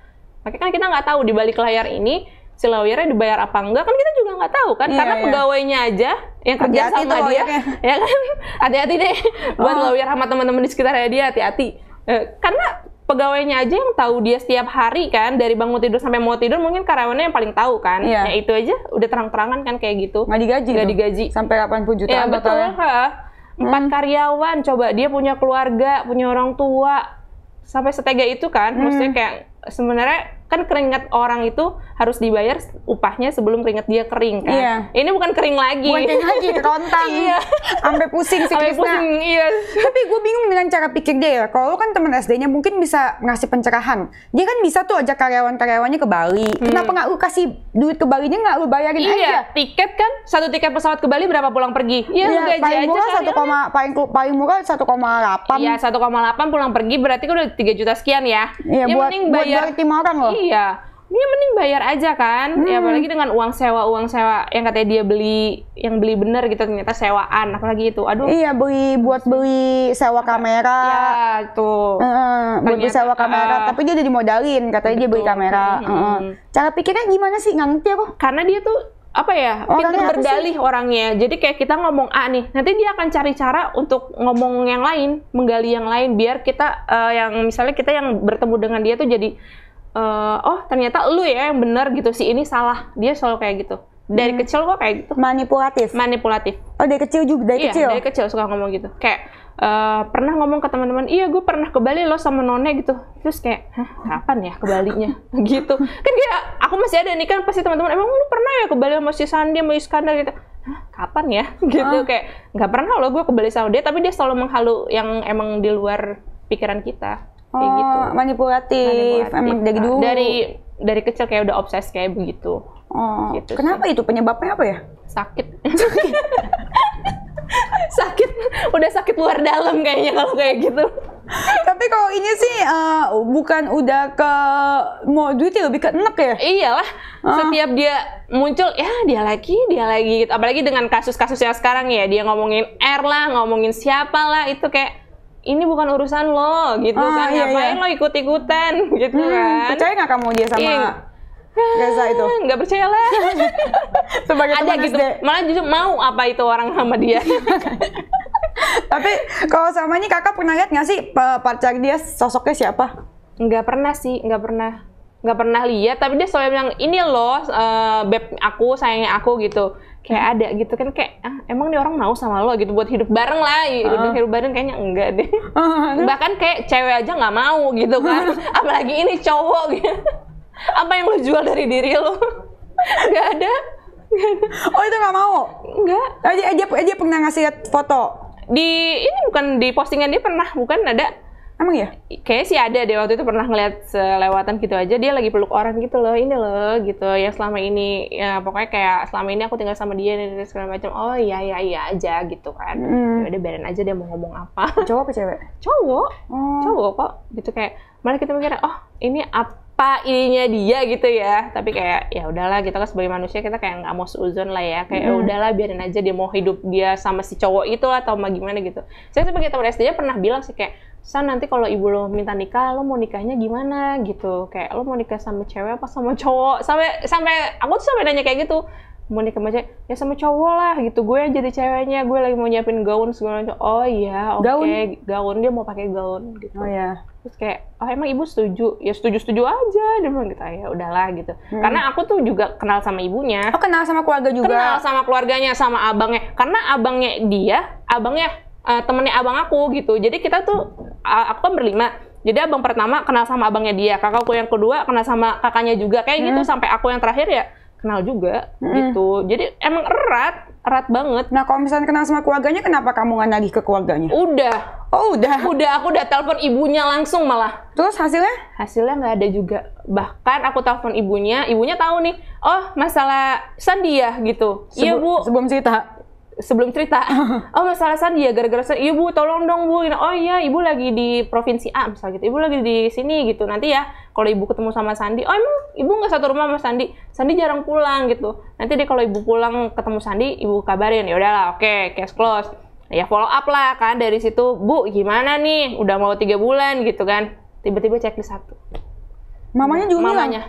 Makanya kan kita nggak tahu di balik layar ini si lawyernya dibayar apa enggak, kan kita juga nggak tahu kan, karena pegawainya aja yang kerja Hati-hati sama tuh dia, lawyernya. ya kan, hati-hati deh buat lawyer sama teman-teman di sekitarnya dia, hati-hati. Karena pegawainya aja yang tahu dia setiap hari kan, dari bangun tidur sampai mau tidur, mungkin karyawannya yang paling tahu kan. Ya itu aja udah terang-terangan kan kayak gitu. Nggak digaji. Sampai 80 jutaan. Ya betul. 4 karyawan, coba dia punya keluarga, punya orang tua, sampai setega itu kan. Maksudnya kayak sebenarnya kan keringat orang itu harus dibayar upahnya sebelum keringat dia kering kan. Ini bukan kering lagi. Bukan kering lagi, kerontang. Sampai pusing si Krisna. Tapi gue bingung dengan cara pikir dia ya. Kalau lu kan teman SD-nya mungkin bisa ngasih pencerahan. Dia kan bisa tuh ajak karyawan-karyawannya ke Bali. Kenapa nggak lu kasih duit ke Balinya, nggak lu bayarin aja? Tiket kan, 1 tiket pesawat ke Bali berapa pulang pergi? Gaji paling murah aja paling murah 1,8. Iya, 1,8 pulang pergi berarti kan udah 3 juta sekian ya. Iya, buat 2 tim orang loh. Iya, dia mending bayar aja kan. Ya apalagi dengan uang sewa yang katanya dia beli, yang beli bener gitu, ternyata sewaan, apalagi itu. Aduh. Iya, beli sewa kamera. Ya, tuh. Buat beli sewa kamera, tapi dia udah dimodalin, katanya dia beli kamera. Cara pikirnya gimana sih? Nggak ngerti aku. Karena dia tuh apa ya, pintar berdalih orangnya. Jadi kayak kita ngomong A nih, nanti dia akan cari cara untuk ngomong yang lain, menggali yang lain, biar kita yang misalnya kita yang bertemu dengan dia tuh jadi oh ternyata lu ya yang benar gitu, si ini salah. Dia selalu kayak gitu. Dari kecil kok kayak gitu. Manipulatif. Oh, dari kecil juga? Dari kecil suka ngomong gitu. Kayak pernah ngomong ke teman-teman, iya gue pernah ke Bali lo sama None gitu. Terus kayak, kapan ya ke Balinya? Gitu. Kan kayak aku masih ada nih kan, pasti teman-teman, emang lu pernah ya ke Bali sama si Sandi, sama Iskandar gitu. Kapan ya? Gitu. Kayak nggak pernah lo gue ke Bali sama dia, tapi dia selalu menghalu yang emang di luar pikiran kita. Kayak gitu. Manipulatif. Emang dari dulu. Dari kecil kayak udah obses kayak begitu. Gitu kenapa sih. Itu penyebabnya apa ya? Sakit. Udah sakit luar dalam kayaknya kalau kayak gitu. Tapi kalau ini sih bukan udah ke mau duit ya, lebih ke enek ya? Iyalah, setiap dia muncul ya dia lagi gitu. Apalagi dengan kasus-kasus yang sekarang ya, dia ngomongin R lah, ngomongin siapa lah, itu kayak ini bukan urusan lo gitu kan, ngapain lo ikut-ikutan gitu kan. Percaya nggak kamu dia sama Reza itu? Nggak percaya lah. Sebagai ada teman gitu, SD. malah justru mau apa itu orang sama dia. Tapi kalau sama ini kakak pernah lihat nggak sih pacar dia sosoknya siapa? Nggak pernah sih, nggak pernah lihat. Tapi dia selalu bilang ini loh, beb aku, sayangnya aku gitu. Kayak ada gitu kan, kayak emang nih orang mau sama lo gitu buat hidup bareng lah, hidup bareng kayaknya enggak deh. Bahkan kayak cewek aja nggak mau gitu kan, apalagi ini cowok gitu. Apa yang lo jual dari diri lo? Nggak ada. Oh itu nggak mau? Enggak. Dia pernah ngasih lihat foto? Ini bukan di postingan dia pernah, bukan ada. Emang ya? Kayaknya sih ada deh, waktu itu pernah ngeliat selewatan gitu aja, dia lagi peluk orang gitu loh, ini loh gitu, yang selama ini, ya pokoknya kayak selama ini aku tinggal sama dia dan segala macam. Oh iya aja gitu kan. Udah biarin aja dia mau ngomong apa. Cowok apa cewek? Cowok kok gitu, kayak malah kita mikir oh ini apa ininya dia gitu ya, tapi kayak ya udahlah, kita kan sebagai manusia kita kayak nggak mau seuzon lah ya, kayak udahlah biarin aja dia mau hidup dia sama si cowok itu atau mau gimana gitu. Saya sebagai teman SD pernah bilang sih kayak, San, nanti kalau ibu lo minta nikah, lo mau nikahnya gimana gitu, kayak lo mau nikah sama cewek apa sama cowok, sampai aku tuh sampai nanya kayak gitu, mau nikah sama cewek ya sama cowok lah gitu, gue yang jadi ceweknya, gue lagi mau nyiapin gaun segala macam. Oh iya, oke. Gaun, dia mau pakai gaun gitu. Oh ya. Terus kayak, oh emang ibu setuju? Ya setuju aja, dia bilang gitu. Ya udahlah gitu. Karena aku tuh juga kenal sama ibunya. Oh, kenal sama keluarga juga? Kenal sama keluarganya, sama abangnya. Karena abangnya temennya abang aku gitu. Jadi kita tuh, aku kan berlima. Jadi abang pertama kenal sama abangnya dia, kakakku yang kedua kenal sama kakaknya juga, kayak gitu, sampai aku yang terakhir ya kenal juga gitu. Jadi emang erat banget. Nah kalau misalnya kenal sama keluarganya, kenapa kamu nggak nagih ke keluarganya? Udah. Oh udah? Udah, aku udah telepon ibunya langsung malah. Terus hasilnya? Hasilnya nggak ada juga. Bahkan aku telepon ibunya tahu nih, oh masalah Sandi ya gitu. Iya bu. Sebelum cerita, oh masalah Sandi ya, gara-gara iya bu, tolong dong bu. Oh iya, ibu lagi di provinsi A misalnya gitu, ibu lagi di sini gitu. Nanti ya kalau ibu ketemu sama Sandi, oh emang ibu nggak satu rumah sama Sandi? Sandi jarang pulang gitu. Nanti deh kalau ibu pulang ketemu Sandi, ibu kabarin. Ya udahlah, oke, case close. Ya follow up lah kan dari situ, bu gimana nih? Udah mau 3 bulan gitu kan? Tiba-tiba checklist 1. Mamanya juga ngilang?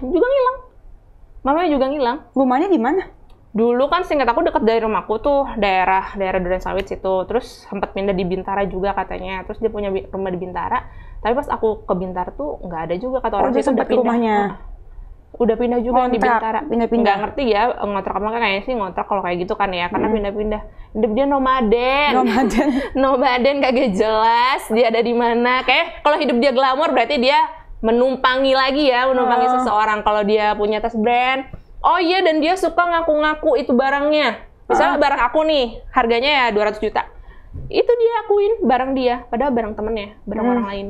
Mamanya juga ngilang. Rumahnya di mana? Dulu kan seingat aku dekat dari rumahku tuh daerah Durensawit situ. Terus sempat pindah di Bintara juga katanya. Terus dia punya rumah di Bintara. Tapi pas aku ke Bintara tuh nggak ada juga kata orang. Dia sempat ke rumahnya. Udah pindah juga yang di Bintara. Pindah-pindah. Nggak ngerti ya ngontrak apa kayaknya sih ngontrak kalau kayak gitu kan ya. Karena pindah-pindah. Dia nomaden. Nomaden kagak jelas dia ada di mana. Kayak kalau hidup dia glamor berarti dia menumpangi lagi ya, menumpangi seseorang. Kalau dia punya tas brand. Oh iya, dan dia suka ngaku-ngaku itu barangnya. Misalnya barang aku nih, harganya ya 200 juta. Itu dia akuin barang dia, padahal barang temennya, barang orang lain.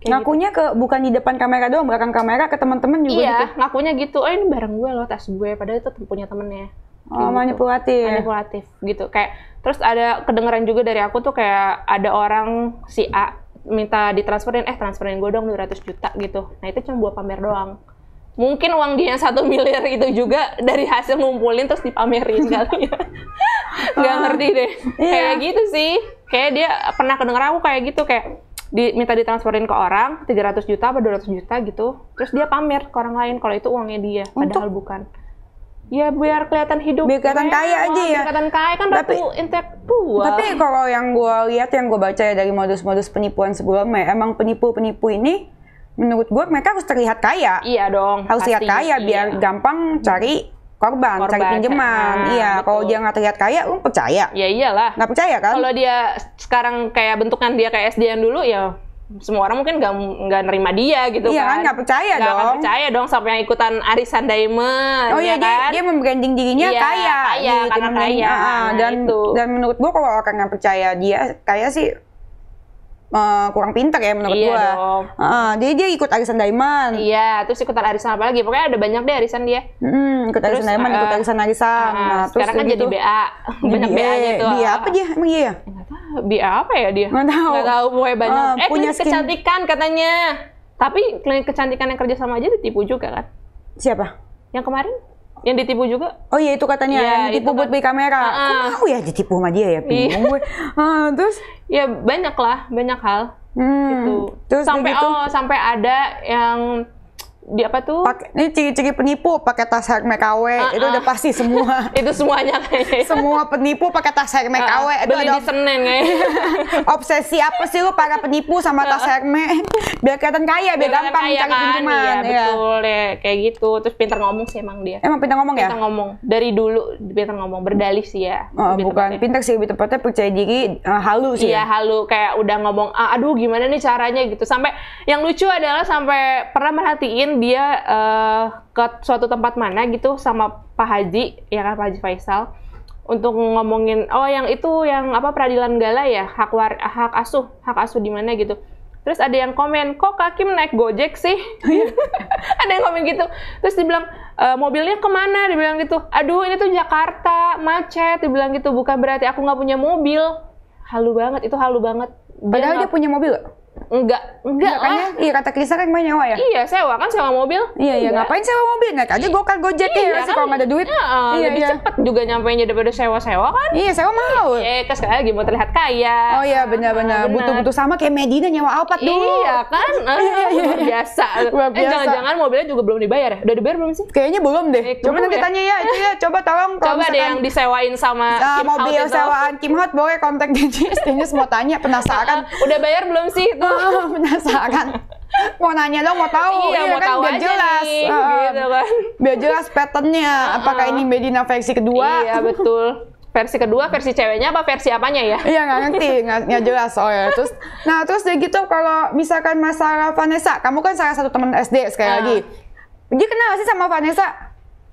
Kayak ngakunya gitu. bukan di depan kamera doang, belakang kamera ke teman-teman juga gitu. Iya, ngakunya gitu. Oh ini barang gue loh, tas gue, padahal itu punya temennya. Oh, manipulatif. Manipulatif gitu. Kayak terus ada kedengeran juga dari aku tuh kayak ada orang si A minta ditransferin, transferin gue dong 200 juta gitu. Nah itu cuma buat pamer doang. Mungkin uang dia 1 miliar itu juga dari hasil ngumpulin terus dipamerin kali ya. Nggak ngerti deh. Kayak gitu sih. Kayak dia pernah kedengeran aku kayak gitu. Kayak minta ditransferin ke orang 300 juta atau 200 juta gitu. Terus dia pamer ke orang lain kalau itu uangnya dia. Padahal bukan. Ya biar kelihatan hidup. Biar kelihatan kaya aja ya. Biar kelihatan kaya kan ratu intelektual. Tapi kalau yang gue lihat, yang gue baca ya dari modus-modus penipuan sebelumnya, emang penipu-penipu ini menurut gue mereka harus terlihat kaya. Iya dong. Harus terlihat kaya biar gampang cari korban cari pinjaman. Iya, kalau dia nggak terlihat kaya, lu percaya? Ya iyalah. Nggak percaya kan? Kalau dia sekarang kayak bentukan dia kayak SD yang dulu, ya semua orang mungkin nggak nerima dia gitu iya, kan. Iya kan, nggak percaya dong. Nggak percaya dong sampai yang ikutan arisan diamond. Oh iya, kan? dia membranding dirinya kaya gitu, karena kaya. Dan menurut gue kalau orang nggak percaya dia kaya sih kurang pintar ya menurut gue. Dia ikut arisan diamond. Iya, terus ikutan arisan apa lagi? Pokoknya ada banyak deh arisan dia. Ikut arisan diamond, ikut arisan. Nah, sekarang kan jadi BA. Banyak BA-nya tuh. BA apa dia? Emang iya ya? Nggak tahu. BA apa ya dia? Nggak tahu. Pokoknya banyak. Punya klinik kecantikan katanya. Tapi klinik kecantikan yang kerja sama aja ditipu juga kan? Siapa? Yang kemarin? Yang ditipu juga? Oh iya, itu katanya yang ditipu buat beli kamera. Kok mau ya ditipu sama dia ya? Bingung gue. Terus? Ya banyak lah, banyak hal. Gitu. Terus sampai ada yang di apa tuh? Ini ciri-ciri penipu pakai tas Hermes KW. Itu udah pasti semua. Itu semuanya kayaknya. Semua penipu pakai tas Hermes KW. Beli di Senen kayaknya. Obsesi apa sih lu para penipu sama tas Hermes? Biar kelihatan kaya, biar gampang cari pinjaman. Iya, betul ya. Kayak gitu. Terus pintar ngomong sih emang dia. Emang pintar ngomong ya? Pintar ngomong. Dari dulu pintar ngomong, berdalih sih ya. Bukan pintar sih, lebih tepatnya percaya diri, halu sih. Iya, halu. Kayak udah ngomong, aduh gimana nih caranya gitu. Sampai yang lucu adalah sampai pernah merhatiin dia ke suatu tempat mana gitu sama Pak Haji, ya kan, Pak Haji Faisal, untuk ngomongin yang itu yang apa peradilan gala ya, hak asuh di mana gitu. Terus ada yang komen, kok Kak Kim naik Gojek sih? Ada yang komen gitu. Terus dibilang, mobilnya kemana? Dibilang gitu. Aduh ini tuh Jakarta, macet. Dibilang gitu, bukan berarti aku nggak punya mobil. Halu banget, itu halu banget. Padahal dia punya mobil? Enggak kan? Iya, kata Krista kan main nyewa ya? Iya, sewa mobil. Iya, ngapain sewa mobil? Naik aja Gokar Gojek ya, kan? Kalau nggak ada duit. Lebih cepet juga nyampainya daripada sewa kan? Iya, sewa mahal. Iya, sekali lagi mau terlihat kaya. Oh iya, benar-benar. Butuh-butuh sama kayak Medina nyewa Alphard dulu. Iya kan? Luar biasa. Jangan-jangan mobilnya juga belum dibayar ya? Udah dibayar belum sih? Kayaknya belum deh. Coba nanti tanya ya, itu ya. Coba tolong. Coba deh yang disewain sama Kim mobil sewaan Kim Hot, boleh kontak Dennis mau tanya, penasaran. Udah bayar belum sih itu? Penasaran. Mau nanya dong, mau tahu. Iya, mau kan, tahu biar aja jelas. gitu kan. Biar jelas patternnya. Apakah ini Medina versi kedua? Iya, betul. Versi kedua, versi ceweknya apa versi apanya ya? Iya, nggak ngerti, nggak jelas soalnya. Terus dari gitu, kalau misalkan masalah Vanessa, kamu kan salah satu teman SD sekali lagi. Dia kenal nggak sih sama Vanessa?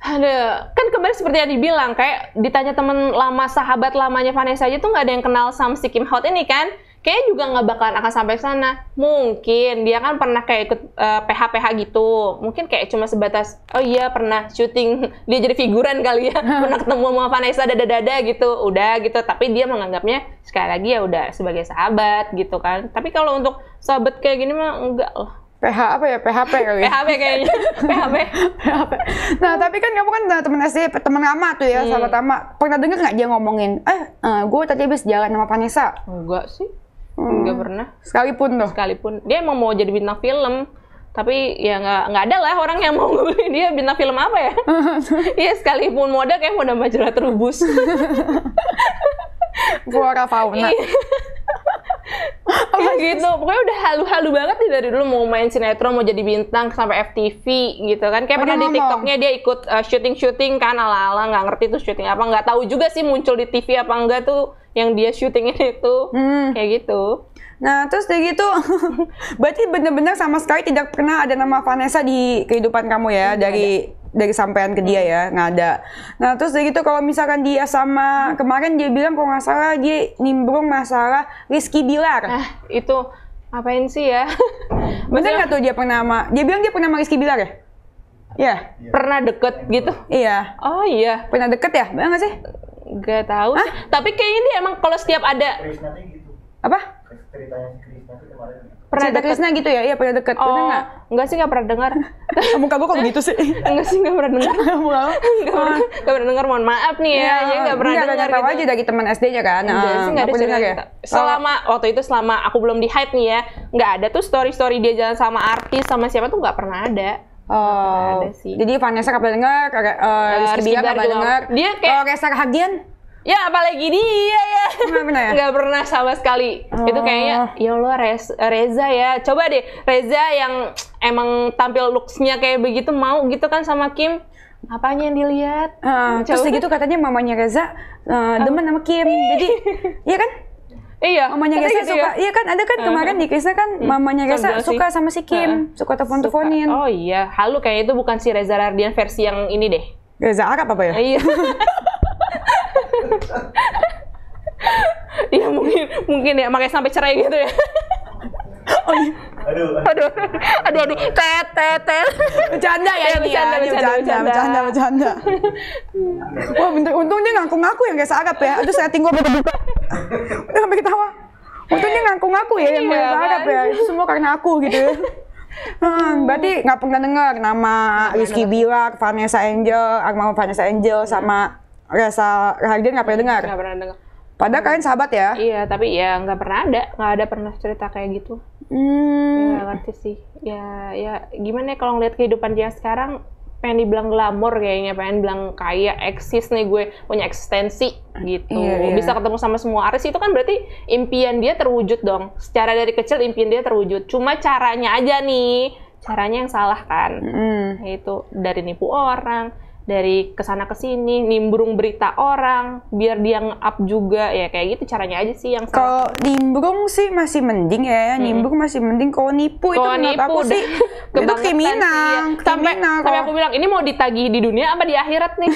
Ada, kan kemarin seperti yang dibilang, kayak ditanya teman lama, sahabat lamanya Vanessa aja tuh nggak ada yang kenal sama si Kim Hot ini kan? Kayaknya juga nggak bakalan akan sampai sana. Mungkin dia kan pernah kayak ikut PH gitu. Mungkin kayak cuma sebatas, oh iya pernah syuting, dia jadi figuran kali ya. Pernah ketemu sama Vanessa dada-dada gitu, udah gitu. Tapi dia menganggapnya sekali lagi ya udah sebagai sahabat gitu kan. Tapi kalau untuk sahabat kayak gini mah enggak lah. PH apa ya? PHP kali ya? PHP kayaknya. PHP. Nah, tapi kan kamu kan temen SD, temen lama tuh ya, sahabat lama. Pernah denger nggak dia ngomongin, gue tadi habis jalan sama Vanessa? Enggak sih. Enggak pernah. Sekalipun tuh? Sekalipun. Dia emang mau jadi bintang film. Tapi ya nggak ada lah orang yang mau beli dia bintang film apa ya. Iya, sekalipun modal kayak modal majalah Trubus. Flora fauna. Iya gitu, pokoknya udah halu-halu banget nih dari dulu mau main sinetron, mau jadi bintang sampai FTV gitu kan. Kayak pernah di TikToknya dia ikut syuting-syuting kan ala-ala, nggak ngerti tuh syuting apa, nggak tahu juga sih muncul di TV apa enggak tuh yang dia syutingin itu. Kayak gitu. Nah, terus dari gitu, berarti benar-benar sama sekali tidak pernah ada nama Vanessa di kehidupan kamu ya, dari sampean ke dia ya, nggak ada. Nah, terus dari gitu kalau misalkan dia sama, kemarin dia bilang kalau nggak salah dia nimbrung masalah Rizky Bilar. Nah, itu ngapain sih ya? Bener nggak tuh dia pernah dia bilang dia pernah sama Rizky Bilar ya? Iya. Pernah deket gitu? Iya. Oh iya. Pernah deket ya? Bener nggak sih? Gak tahu sih. Tapi kayaknya dia emang kalau setiap ada... Apa? Ceritanya si Krisna itu kemarin Pernah deket Krisna gitu ya? Iya pernah deket. Bener nggak? Enggak sih, nggak pernah dengar. Muka gue kok begitu sih? Enggak sih, nggak pernah dengar. Nggak pernah dengar, mohon maaf nih ya. Ya nggak pernah dengar. Nggak tahu aja dari teman SD-nya kan. Enggak sih, nggak ada cerita. Ya? Waktu itu selama aku belum di hype nih ya, nggak ada tuh story-story dia jalan sama artis sama siapa tuh nggak pernah ada. Oh, ada sih. Jadi Vanessa nggak pernah dengar, Rizky Bilar nggak pernah dengar. Dia kayak Reza Rahardian. Ya apalagi dia ya. Nggak pernah sama sekali. Itu kayaknya ya Allah Reza ya. Coba deh Reza yang emang tampil looks-nya kayak begitu mau gitu kan sama Kim. Apanya yang dilihat? Terus gitu katanya mamanya Reza demen sama Kim. Jadi iya kan? Iya. Mamanya Reza suka. Iya kan ada kan kemarin di Krisna kan mamanya Reza suka sama si Kim. Suka telepon-teleponin. Oh iya. Halu kayak itu bukan si Reza Rahardian versi yang ini deh. Reza Arab apa ya? Iya. Iya mungkin ya makanya sampai cerai gitu ya. Oh iya. Aduh. Tet. Bercanda ya ini ya. Bercanda. Wah bentar, untung dia ngaku-ngaku yang kayak Arab ya. Aduh setting gue buka. Udah sampai ketawa. Untung dia ngaku-ngaku ya yang kayak Arab ya. Itu semua karena aku gitu ya. Berarti nggak pernah dengar nama Rizky Bilar, Vanessa Angel sama Reza Rahardian nggak pernah dengar? Nggak pernah dengar. Padahal kalian sahabat ya? Iya, tapi ya nggak ada pernah cerita kayak gitu. Ya, nggak ngerti sih. Ya gimana ya kalau ngeliat kehidupan dia sekarang, pengen dibilang glamor kayaknya, pengen bilang kaya, eksis nih gue, punya eksistensi gitu. Iya. Bisa ketemu sama semua artis, itu kan berarti impian dia terwujud dong. Secara dari kecil impian dia terwujud. Cuma caranya aja nih, caranya yang salah kan. Itu dari nipu orang, dari kesana kesini, nimbrung berita orang, biar dia nge-up juga, ya kayak gitu caranya aja sih yang salah. Kalau nimbrung sih masih mending ya, nimbrung masih mending. Kalau nipu itu menurut aku sih itu kriminal. Sampai aku bilang ini mau ditagih di dunia apa di akhirat nih?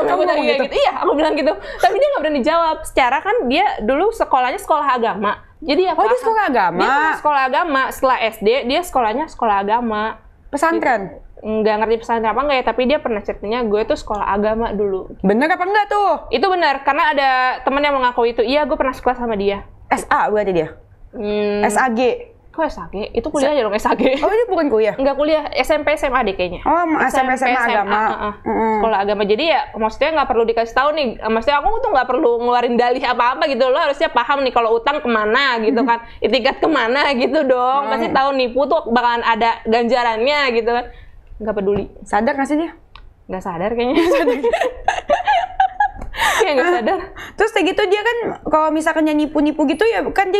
Aku tanya kayak gitu. Iya, aku bilang gitu. Tapi dia nggak berani jawab. Secara kan dia dulu sekolahnya sekolah agama. Jadi ya dia sekolah agama. Dia sekolah agama. Setelah SD dia sekolahnya sekolah agama. Pesantren. Nggak ngerti pesantren apa enggak ya, tapi dia pernah ceritanya gue tuh sekolah agama dulu. Bener apa enggak tuh? Itu benar, karena ada teman yang mengaku itu. Iya, gue pernah sekolah sama dia. SA berarti dia? SAG? Kok SAG? Itu kuliah aja dong SAG. Oh, ini bukan kuliah? Enggak kuliah, SMP SMA deh kayaknya. Oh, SMP SMA agama. Sekolah agama. Jadi ya, maksudnya nggak perlu dikasih tahu nih. Maksudnya aku tuh nggak perlu ngeluarin dalih apa-apa gitu. Lo harusnya paham nih kalau utang kemana gitu kan. Itikat kemana gitu dong. Pasti tahu nipu tuh bakalan ada ganjarannya gitu kan. Nggak peduli. Sadar nggak sih dia? Nggak sadar kayaknya. Kayak nggak sadar. Terus kayak gitu dia kan kalau misalkan dia nipu-nipu gitu ya kan dia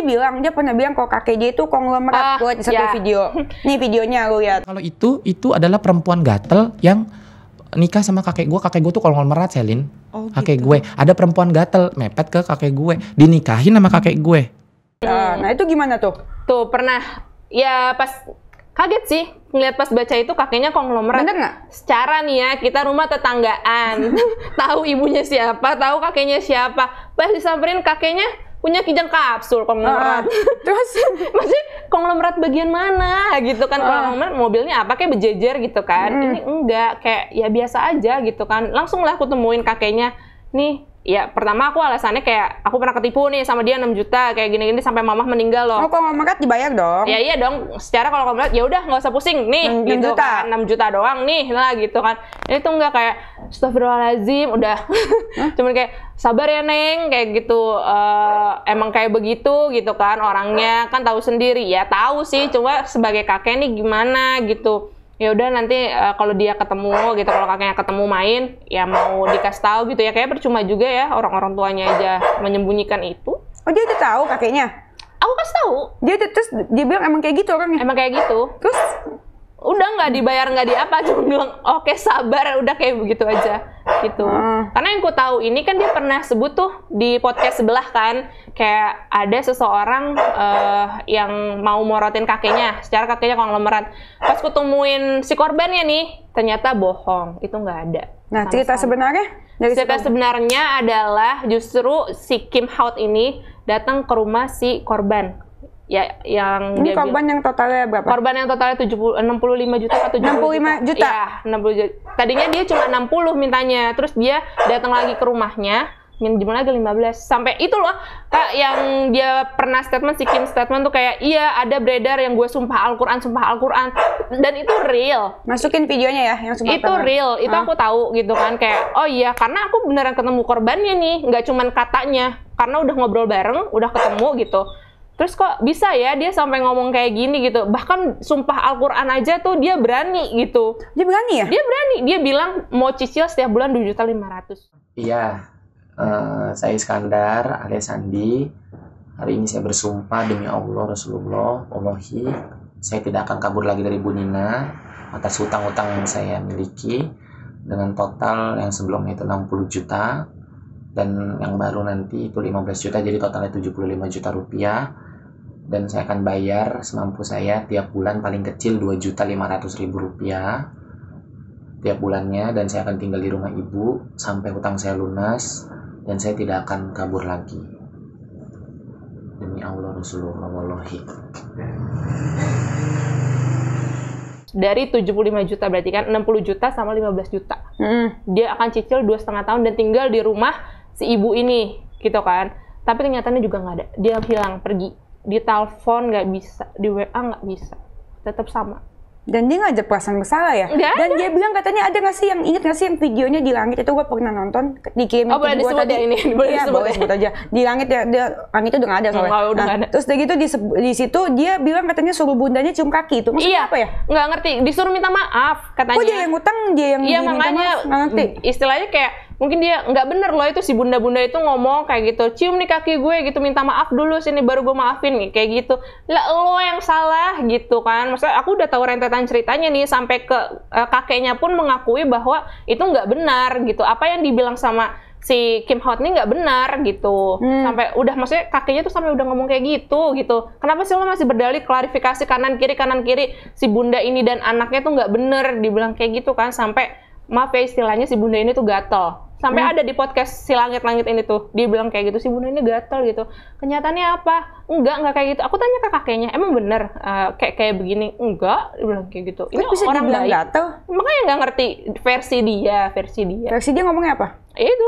pernah bilang kalau kakek dia itu konglomerat buat satu video. Nih videonya lu lihat. Kalau itu adalah perempuan gatel yang nikah sama kakek gue tuh konglomerat, Selin. Kakek gue ada perempuan gatel mepet ke kakek gue, dinikahin sama kakek gue. Nah itu gimana tuh? Tuh pernah ya pas kaget sih ngeliat pas baca itu kakeknya konglomerat. Bener nggak? Secara nih ya kita rumah tetanggaan, tahu ibunya siapa, tahu kakeknya siapa. Pas disamperin kakeknya punya kijang kapsul konglomerat. Terus maksudnya konglomerat bagian mana gitu kan? Konglomerat mobilnya apa kayak berjejer gitu kan? Ini enggak, kayak ya biasa aja gitu kan. Langsung lah aku temuin kakeknya. Nih ya pertama aku alasannya kayak aku pernah ketipu nih sama dia 6 juta kayak gini-gini sampai mamah meninggal loh. Oh, konglomerat dibayar dong. Ya iya dong, secara kalau konglomerat ya udah nggak usah pusing nih 6 gitu juta. kan, 6 juta doang nih lah gitu kan. Itu enggak kayak astagfirullahaladzim udah cuman kayak sabar ya Neng kayak gitu. Emang kayak begitu gitu kan orangnya kan tahu sendiri ya, tahu sih cuma sebagai kakek nih gimana gitu. Ya udah nanti kalau dia ketemu gitu, kalau kakeknya ketemu main ya mau dikasih tahu gitu ya, kayak percuma juga ya orang tuanya aja menyembunyikan itu. Oh, dia udah tahu kakeknya? Aku kasih tahu. Terus dia bilang emang kayak gitu orangnya? Emang kayak gitu. Terus? Udah nggak dibayar nggak di apa, cuma bilang oke sabar, udah kayak begitu aja gitu. Karena yang ku tahu ini kan dia pernah sebut tuh di podcast sebelah kan, kayak ada seseorang yang mau morotin kakeknya, secara kakeknya konglomerat. Pas kutemuin si korbannya nih, ternyata bohong, itu nggak ada. Nah, cerita sebenarnya? Cerita sebenarnya adalah justru si Kim Haut ini datang ke rumah si korban. Ya, yang ini korban yang totalnya berapa? Korban yang totalnya 65 juta atau 65 juta? Iya, 60 juta. Tadinya dia cuma 60 mintanya, terus dia datang lagi ke rumahnya, minjem lagi 15. Sampai itu loh, Kak, yang dia pernah statement, si Kim statement tuh kayak, iya ada beredar yang gue sumpah Al-Quran. Dan itu real. Masukin videonya ya, yang sumpah itu real, itu aku tahu gitu kan. Kayak, oh iya, karena aku beneran ketemu korbannya nih, nggak cuman katanya. Karena udah ngobrol bareng, udah ketemu gitu. Terus kok bisa ya dia sampai ngomong kayak gini gitu. Bahkan sumpah Al-Quran aja tuh dia berani gitu. Dia berani ya? Dia berani. Dia bilang mau cicil setiap bulan 2.500.000. Iya, saya Iskandar alias Sandi. Hari ini saya bersumpah demi Allah Rasulullah, wallahi saya tidak akan kabur lagi dari Bu Nina atas hutang-hutang yang saya miliki dengan total yang sebelumnya itu 60 juta dan yang baru nanti itu 15 juta, jadi totalnya 75 juta rupiah. Dan saya akan bayar semampu saya tiap bulan, paling kecil 2.500.000 rupiah tiap bulannya, dan saya akan tinggal di rumah ibu sampai hutang saya lunas dan saya tidak akan kabur lagi demi Allah Rasulullah wallahi. Dari 75 juta berarti kan 60 juta sama 15 juta. Dia akan cicil 2,5 tahun dan tinggal di rumah si ibu ini gitu kan. Tapi kenyataannya juga nggak ada. Dia hilang, pergi. Di telepon nggak bisa, di WA nggak bisa, tetap sama. Dan dia nggak ada perasaan bersalah ya? Nggak Dan ada. dia bilang katanya ada nggak sih yang inget nggak sih yang videonya di langit itu, gue pernah nonton dikirim. Oh, boleh disebut ya ini? Boleh Iya, disebut boleh ya? sebut aja. Di langit ya, langit itu udah nggak ada soalnya. Nggak, udah nggak ada. Terus dari gitu di situ dia bilang katanya suruh bundanya cium kaki itu. Maksudnya Iya, apa ya? nggak ngerti. Disuruh minta maaf katanya. Kok dia yang ngutang, dia yang Iya, diminta makanya maaf? Nggak ngerti. Istilahnya kayak mungkin dia nggak bener loh itu si bunda-bunda itu ngomong kayak gitu, cium nih kaki gue gitu, minta maaf dulu sini baru gue maafin nih kayak gitu. Lah lo yang salah gitu kan. Maksudnya aku udah tahu rentetan ceritanya nih sampai ke kakeknya pun mengakui bahwa itu nggak benar gitu. Apa yang dibilang sama si Kim Haut ini nggak benar gitu. Sampai udah maksudnya kakeknya tuh sampai udah ngomong kayak gitu. Kenapa sih lo masih berdalih klarifikasi kanan kiri si bunda ini dan anaknya tuh nggak bener, dibilang kayak gitu kan. Sampai maaf ya istilahnya si bunda ini tuh gatel. Sampai ada di podcast si langit-langit ini tuh dia bilang kayak gitu, si bunda ini gatel gitu. Kenyataannya apa? Enggak kayak gitu. Aku tanya ke kakeknya, emang bener kayak begini? Enggak, dia bilang kayak gitu. Ini bisa orang dibilang baik. gatel? Makanya nggak ngerti versi dia. Versi dia ngomongnya apa? Itu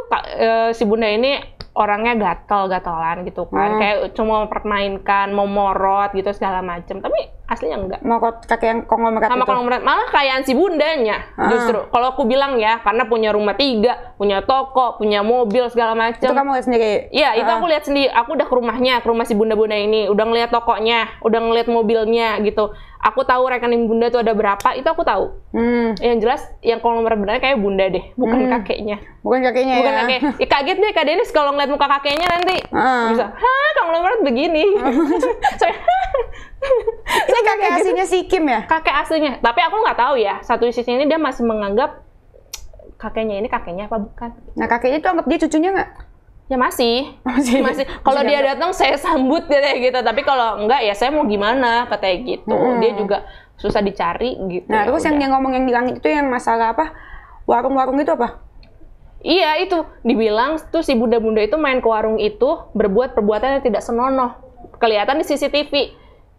si bunda ini orangnya gatelan gitu kan, kayak cuma mempermainkan, mau morot gitu segala macam, tapi aslinya enggak. Mau kakek yang konglomerat Sama itu? konglomerat, malah kayaan si bundanya justru. Kalau aku bilang ya, karena punya rumah 3, punya toko, punya mobil segala macam. Itu kamu lihat sendiri? Iya, itu aku lihat sendiri. Aku udah ke rumahnya, ke rumah si bunda-bunda ini, udah ngeliat tokonya, udah ngeliat mobilnya gitu. Aku tahu rekening bunda tuh ada berapa, itu aku tahu. Yang jelas, yang konglomerat benar kayak bunda deh, bukan kakeknya. Bukan kakeknya Bukan ya? kakek. Ya, kaget deh Kak Denis kalau ngeliat muka kakeknya nanti. Bisa, konglomerat begini. Ini kakek aslinya si Kim ya? Kakek aslinya. Tapi aku nggak tahu ya, satu sisi ini dia masih menganggap kakeknya ini kakeknya apa bukan. Nah kakeknya itu anggap dia cucunya nggak? Ya masih. Kalau dia datang saya sambut katanya gitu. Tapi kalau enggak ya saya mau gimana katanya gitu. Dia juga susah dicari gitu. Nah ya terus yang udah. dia ngomong yang di langit itu yang masalah apa? Warung-warung itu apa? Iya itu dibilang tuh si bunda-bunda itu main ke warung itu berbuat perbuatan yang tidak senonoh. Kelihatan di CCTV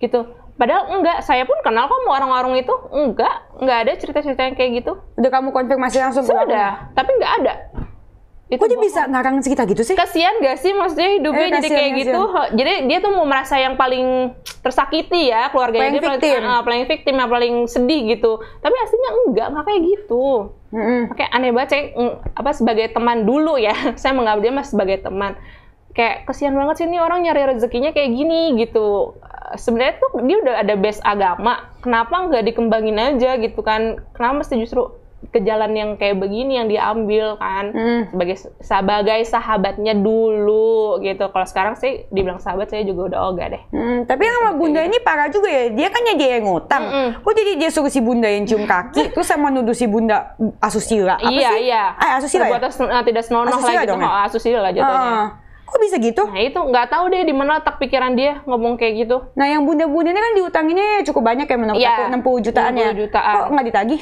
gitu. Padahal enggak, saya pun kenal kok warung-warung itu. Enggak ada cerita-cerita yang kayak gitu. Udah kamu konfirmasi langsung ke warungnya? Sudah, tapi enggak ada. Itu Kok dia bohong. bisa ngarang cerita gitu sih? Kasian gak sih maksudnya hidupnya jadi kasian, kayak gitu. Jadi dia tuh mau merasa yang paling tersakiti ya, keluarganya Paling dia victim. paling victim, yang paling sedih gitu. Tapi aslinya nggak kayak gitu. Kayak aneh banget, saya sebagai teman dulu ya, saya menganggap dia mas sebagai teman. Kayak kesian banget sih ini orang nyari rezekinya kayak gini gitu. Sebenarnya tuh dia udah ada base agama, kenapa nggak dikembangin aja gitu kan? Kenapa mesti justru ke jalan yang kayak begini yang dia ambil kan? Sebagai sahabatnya dulu gitu. Kalau sekarang sih dibilang sahabat saya juga udah ogah deh. Tapi yang sama bunda ini parah juga ya. Dia kan dia yang ngutang. Kok jadi dia suruh si bunda yang cium kaki, terus sama nuduh si bunda asusila? Apa Iya, sih? iya. Asusila ya? Perbuatan tidak senonoh lah Asusila gitu. dong ya? Asusila lah jatuhnya. Kok bisa gitu? Nah itu nggak tahu deh di mana letak pikiran dia ngomong kayak gitu. Nah yang bunda-bunda ini kan diutanginnya cukup banyak ya, menurut Iya, aku 60 jutaan ya. 60 jutaan. Kok nggak ditagih?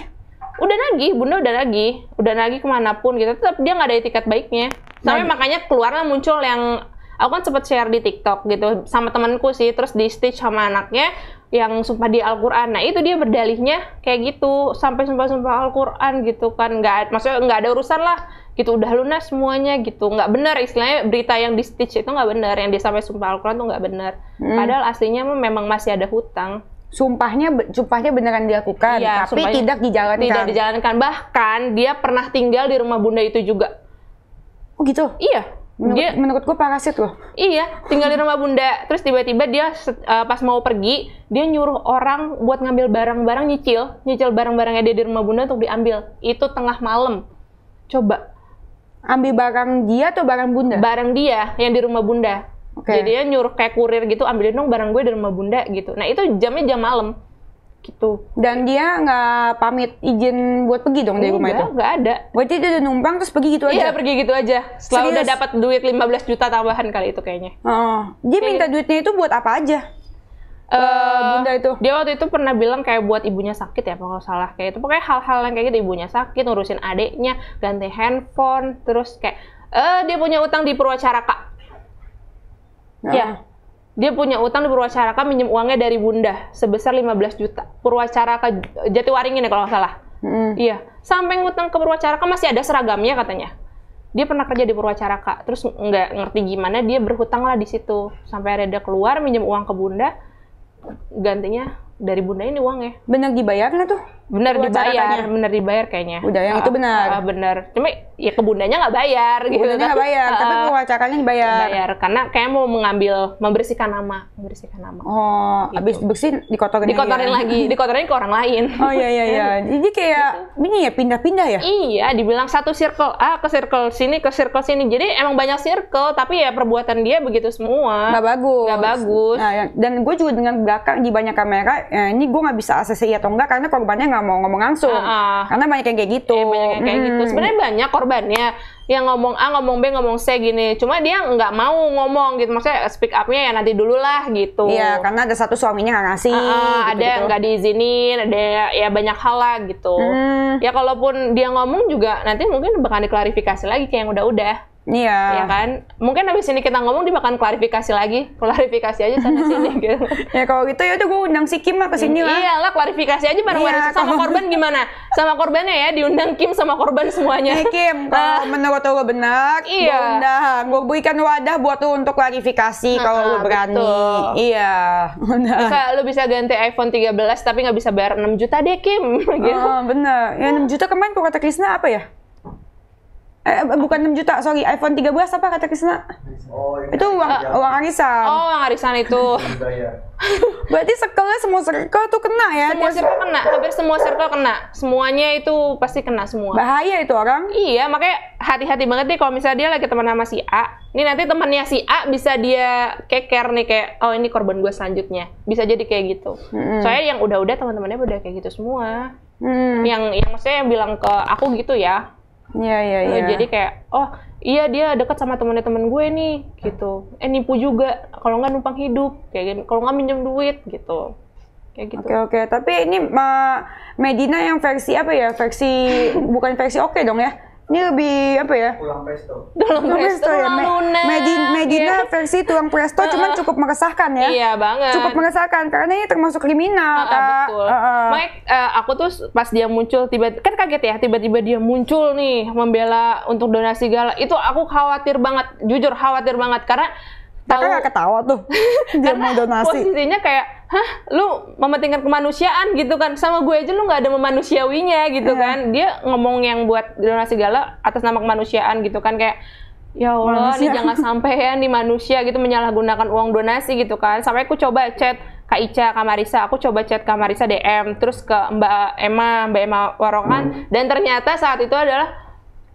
Udah nagih, bunda udah nagih kemanapun gitu. Tetap dia nggak ada etikat baiknya. Sampai makanya keluarnya muncul yang aku kan sempat share di TikTok gitu sama temanku sih, terus di stitch sama anaknya yang sumpah di Al-Quran. Nah itu dia berdalihnya kayak gitu, sampai sumpah Al-Quran gitu kan, maksudnya nggak ada urusan lah gitu, udah lunas semuanya gitu, nggak benar istilahnya berita yang di stitch itu nggak benar, yang dia sampai sumpah Al-Quran tuh nggak benar. Padahal aslinya memang masih ada hutang. Sumpahnya beneran dilakukan, Iya, tapi sumpahnya tidak dijalankan. Tidak dijalankan, bahkan dia pernah tinggal di rumah bunda itu juga. Oh gitu? Iya. Menurut gue parasit loh. Iya, tinggal di rumah bunda. Terus tiba-tiba dia pas mau pergi, dia nyuruh orang buat ngambil barang-barang, nyicil barang-barangnya dia di rumah bunda untuk diambil. Itu tengah malam. Coba. Ambil barang dia atau barang bunda? Barang dia yang di rumah bunda. Jadi dia nyuruh kayak kurir gitu, ambilin dong barang gue di rumah bunda gitu. Nah itu jamnya jam malam. Gitu. Dan dia nggak pamit izin buat pergi dong dari rumah itu? Nggak ada. Berarti dia udah numpang terus pergi gitu aja? Iya, pergi gitu aja. Setelah Serius? udah dapat duit 15 juta tambahan kali itu kayaknya. Dia minta duitnya itu buat apa aja? Bunda itu? Dia waktu itu pernah bilang kayak buat ibunya sakit ya, kalau nggak salah. Kayak itu pokoknya hal-hal yang kayak gitu, ibunya sakit, ngurusin adiknya, ganti handphone, terus kayak dia punya utang di Purwacaraka. Ya. Dia punya utang di Purwacaraka, minjem uangnya dari bunda sebesar 15 juta. Purwacaraka Jatiwaringin ya kalau nggak salah. Iya, sampai ngutang ke Purwacaraka masih ada seragamnya katanya. Dia pernah kerja di Purwacaraka, terus nggak ngerti gimana dia berhutang lah di situ. Sampai akhirnya dia keluar minjem uang ke bunda, gantinya dari bunda ini uangnya. Bener dibayar nggak tuh? Bener dibayar kayaknya. Udah, yang itu benar. Bener. Cuma ya ke bundanya nggak bayar gitu. Bundanya nggak bayar, tapi Purwacarakanya dibayar. Bayar, karena kayak mau membersihkan nama. Oh, gitu. Abis bersih dikotorin lagi, dikotorin ke orang lain. Oh iya. Jadi kayak ini ya pindah-pindah ya? Iya, dibilang satu circle A ke circle sini. Jadi emang banyak circle, tapi ya perbuatan dia begitu semua. Nggak bagus. Nah, dan gue juga dengan belakang di banyak kamera, ini gue nggak bisa ACC atau enggak karena korbannya nggak mau ngomong langsung. Karena banyak yang kayak gitu. Banyak yang kayak gitu. Sebenarnya banyak korbannya yang ngomong A, ngomong B, ngomong C gini. Cuma dia nggak mau ngomong gitu. Maksudnya speak up-nya ya nanti dulu lah gitu. Iya, karena ada satu suaminya nggak ngasih. Ada nggak diizinin, ada ya banyak hal lah gitu. Ya kalaupun dia ngomong juga nanti mungkin bakal diklarifikasi lagi kayak yang udah-udah. Iya. Ya kan? Mungkin habis ini kita ngomong dia bakal klarifikasi lagi. Klarifikasi aja sana-sini gitu. Ya kalau gitu ya udah gue undang si Kim lah ke sini lah. Iyalah, klarifikasi aja bareng-bareng. Sama korban gimana? Sama korbannya ya, diundang Kim sama korban semuanya. Kim, kalau menurut lo benar, gue undang. Gue berikan wadah buat lo untuk klarifikasi kalau lo berani. Betul. Iya. Lo bisa ganti iPhone 13 tapi nggak bisa bayar 6 juta deh, Kim. Gitu. Oh, bener. Ya 6 juta kemarin kok kata Krisna apa ya? Bukan 6 juta, sorry. iPhone 13 apa kata Krisna? Oh, itu uang arisan. Oh, uang arisan itu. Berarti semua circle tuh kena ya? Semua circle kena, hampir semua circle kena. Semuanya itu pasti kena semua. Bahaya itu orang. Iya, makanya hati-hati banget nih kalau misalnya dia lagi teman sama si A. Ini nanti temannya si A bisa dia keker nih kayak, oh ini korban gue selanjutnya. Bisa jadi kayak gitu. Soalnya yang udah-udah teman-temannya udah kayak gitu semua. Yang maksudnya yang bilang ke aku gitu ya. Iya. Jadi kayak, oh iya dia dekat sama teman gue nih, gitu. Nipu juga, kalau nggak numpang hidup, kayak gitu. Kalau nggak minjem duit, gitu. Kayak gitu. Oke. Tapi ini Medina yang versi apa ya? Bukan versi oke dong ya? Ini lebih apa ya? Pulang presto. Tulang presto ya. lunak. Medina versi tulang presto cuman cukup meresahkan ya. Iya banget. Cukup meresahkan karena ini termasuk kriminal, Kak. Betul. Makanya aku tuh pas dia muncul kan kaget ya, tiba-tiba dia muncul nih membela untuk donasi gala. Itu aku khawatir banget, jujur khawatir banget karena Kakak gak ketawa tuh. Dia mau donasi. Posisinya kayak, hah, lu mementingkan kemanusiaan gitu kan, sama gue aja lu nggak ada memanusiawinya gitu kan. Dia ngomong yang buat donasi gala atas nama kemanusiaan gitu kan, kayak ya Allah, ini jangan sampai ya nih manusia gitu menyalahgunakan uang donasi gitu kan. Sampai aku coba chat Kak Ica, Kak Marisa, aku coba chat Kak Marisa DM, terus ke Mbak Emma Warongan, dan ternyata saat itu adalah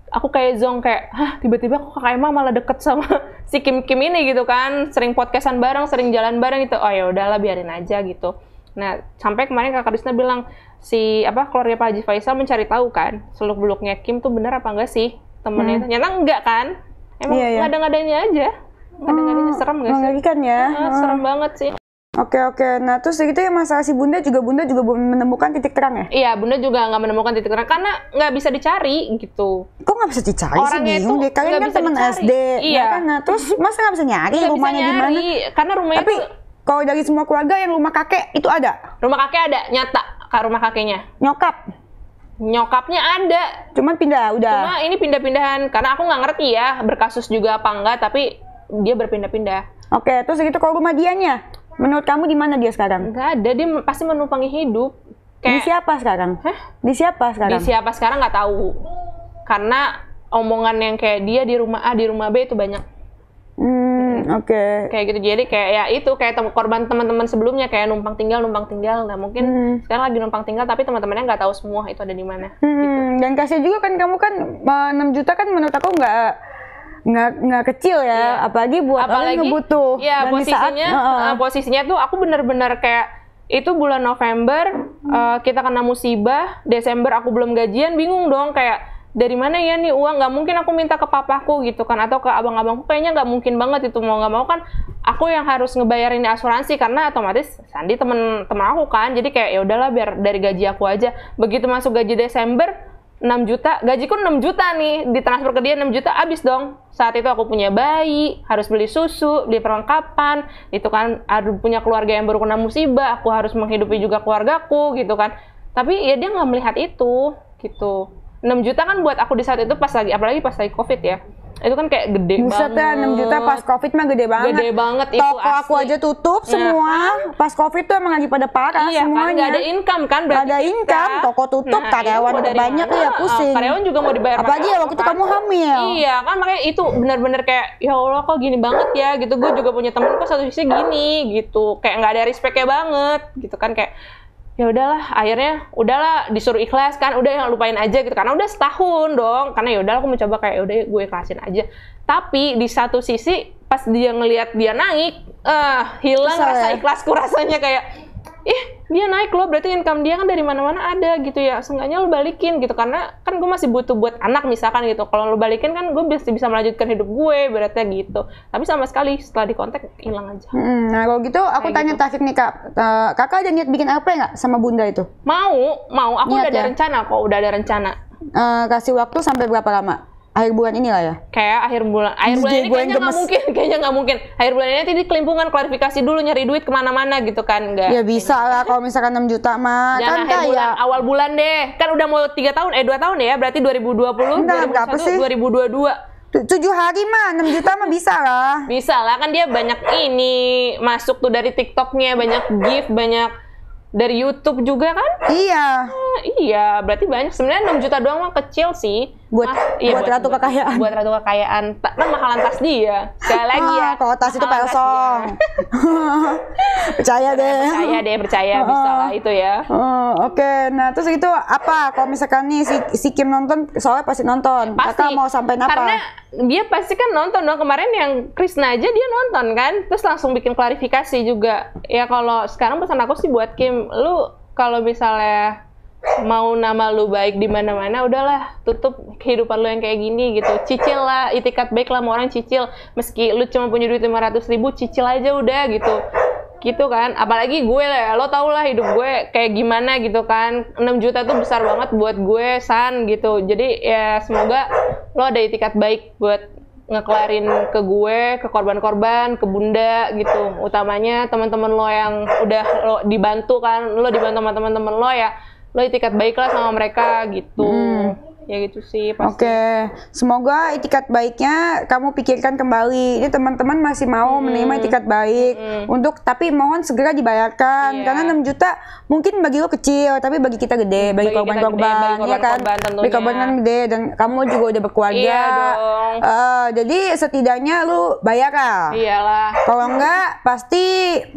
aku kayak zong, kayak, hah, tiba-tiba kok Kak Emma malah deket sama si Kim ini gitu kan, sering podcastan bareng, sering jalan bareng gitu. Oh ya udahlah, biarin aja gitu. Nah, sampai kemarin Kak Krisna bilang keluarga Pak Haji Faisal mencari tahu kan seluk-beluknya Kim tuh bener apa enggak sih temennya. Ternyata enggak kan? Emang ngada-ngadainnya aja. Ngada-ngadainnya serem enggak sih? Mengerikan ya. Serem banget sih. Oke. Nah terus gitu ya, masalah si Bunda juga belum menemukan titik terang ya? Iya, Bunda juga nggak menemukan titik terang karena nggak bisa dicari gitu. Kok nggak bisa dicari Orangnya sih? Bingung deh. Kalian kan teman SD, Iya. ya kan? Nah terus masa nggak bisa nyari rumahnya di mana? Karena rumahnya Tapi kalau dari semua keluarga yang rumah kakek itu ada? Rumah kakek ada, nyata Kak, rumah kakeknya. Nyokapnya ada. Cuman pindah, udah. Cuma ini pindah-pindahan karena aku nggak ngerti ya berkasus juga apa enggak, tapi dia berpindah-pindah. Oke, terus gitu kalau rumah dianya, menurut kamu di mana dia sekarang? Nggak ada, dia pasti menumpangi hidup. Di siapa sekarang? Di siapa sekarang? Di siapa sekarang nggak tahu. Karena omongan yang kayak dia di rumah A, di rumah B itu banyak. Oke. Kayak gitu, jadi kayak ya itu kayak korban teman-teman sebelumnya kayak numpang tinggal. Nah mungkin sekarang lagi numpang tinggal tapi teman-temannya nggak tahu semua itu ada di mana. Gitu. Dan kasih juga kan kamu kan 6 juta kan menurut aku nggak kecil ya, apalagi buat orang yang butuh. Iya, posisinya tuh aku bener-bener kayak itu bulan November kita kena musibah, Desember aku belum gajian, bingung dong kayak dari mana ya nih uang, nggak mungkin aku minta ke papaku gitu kan atau ke abang-abangku, kayaknya nggak mungkin banget itu, mau nggak mau kan aku yang harus ngebayarin asuransi karena otomatis Sandi temen aku kan, jadi kayak ya udahlah biar dari gaji aku aja. Begitu masuk gaji Desember 6 juta, gajiku 6 juta nih, ditransfer ke dia 6 juta, habis dong. Saat itu aku punya bayi, harus beli susu, beli perlengkapan, itu kan, harus punya keluarga yang baru kena musibah, aku harus menghidupi juga keluargaku, gitu kan. Tapi ya dia nggak melihat itu, gitu. 6 juta kan buat aku di saat itu apalagi pas lagi COVID ya. Itu kan kayak gede banget. Ya, 6 juta pas COVID mah gede banget. Gede banget itu. Toko aku aja tutup semua. Pas COVID tuh emang lagi pada parah semuanya. Kan, gak ada income kan. Gak ada income, toko tutup, karyawan banyak tuh ya pusing. Karyawan juga mau dibayar. Apalagi ya waktu itu kamu hamil. Iya kan, makanya itu benar-benar kayak ya Allah kok gini banget ya gitu. Gue juga punya temen kok satu sisi gini gitu. Kayak nggak ada respect-nya banget gitu kan, kayak ya udahlah, akhirnya udahlah disuruh ikhlas kan, udah yang lupain aja gitu karena udah setahun dong, karena ya udahlah aku mencoba kayak udah gue ikhlasin aja. Tapi di satu sisi pas dia ngelihat dia naik, hilang rasa ikhlasku, rasanya kayak dia naik loh, berarti income dia kan dari mana-mana ada gitu ya, seenggaknya lu balikin gitu, karena kan gue masih butuh buat anak misalkan gitu, kalau lu balikin kan gue bisa melanjutkan hidup gue, beratnya gitu. Tapi sama sekali setelah dikontak hilang aja. Nah kalau gitu aku tanya Taufik nih Kak, kakak ada niat bikin LP nggak sama Bunda itu? Mau, aku niat, udah ada rencana kok, udah ada rencana. Kasih waktu sampai berapa lama? Akhir bulan inilah ya? Kayak akhir bulan ini kayaknya nggak mungkin. Akhir bulan ini nanti di kelimpungan klarifikasi dulu, nyari duit kemana-mana gitu kan, nggak? Ya bisa lah kalau misalkan 6 juta mah. Jangan kan akhir bulan, awal bulan deh. Kan udah mau 2 tahun ya, berarti 2020, 2021, 2022. 7 hari mah, 6 juta mah bisa lah. Bisa lah, kan dia banyak ini masuk tuh dari TikToknya, banyak gift, banyak dari YouTube juga kan? Iya, berarti banyak. Sebenarnya 6 juta doang mah kecil sih. Buat ratu kekayaan. Buat ratu kekayaan. Kan mahalan tas dia. Sekali lagi ya. Kalau tas itu Pelsong. Percaya bisa lah itu ya. Oke, nah terus itu apa? Kalau misalkan nih si Kim nonton, soalnya pasti nonton. Kakak mau sampein apa? Karena dia pasti kan nonton dong. Kemarin yang Krisna aja dia nonton kan. Terus langsung bikin klarifikasi juga. Ya kalau sekarang pesan aku sih buat Kim, lu kalau misalnya mau nama lu baik di mana-mana, udahlah tutup kehidupan lu yang kayak gini gitu. Cicil lah, itikat baik lah, mau orang cicil. Meski lu cuma punya duit 500.000, cicil aja udah gitu. gitu kan. Apalagi gue lah, lo tau lah hidup gue kayak gimana gitu kan. 6 juta tuh besar banget buat gue, San, gitu. Jadi ya semoga lo ada itikat baik buat ngekelarin ke gue, ke korban-korban, ke bunda gitu. Utamanya teman-teman lo yang udah lo dibantu kan, lo dibantu sama teman-teman lo ya, lo itikat baik lah sama mereka gitu. Ya gitu sih pasti. Oke, semoga itikat baiknya kamu pikirkan kembali. Ini teman-teman masih mau menerima itikat baik untuk, tapi mohon segera dibayarkan. Iya. Karena 6 juta mungkin bagi lo kecil, tapi bagi kita gede, bagi korban-korban, ya kan? Bagi korban kan gede, dan kamu juga udah berkeluarga. Iya dong. Jadi setidaknya lu bayar lah. Iyalah. Kalau enggak, pasti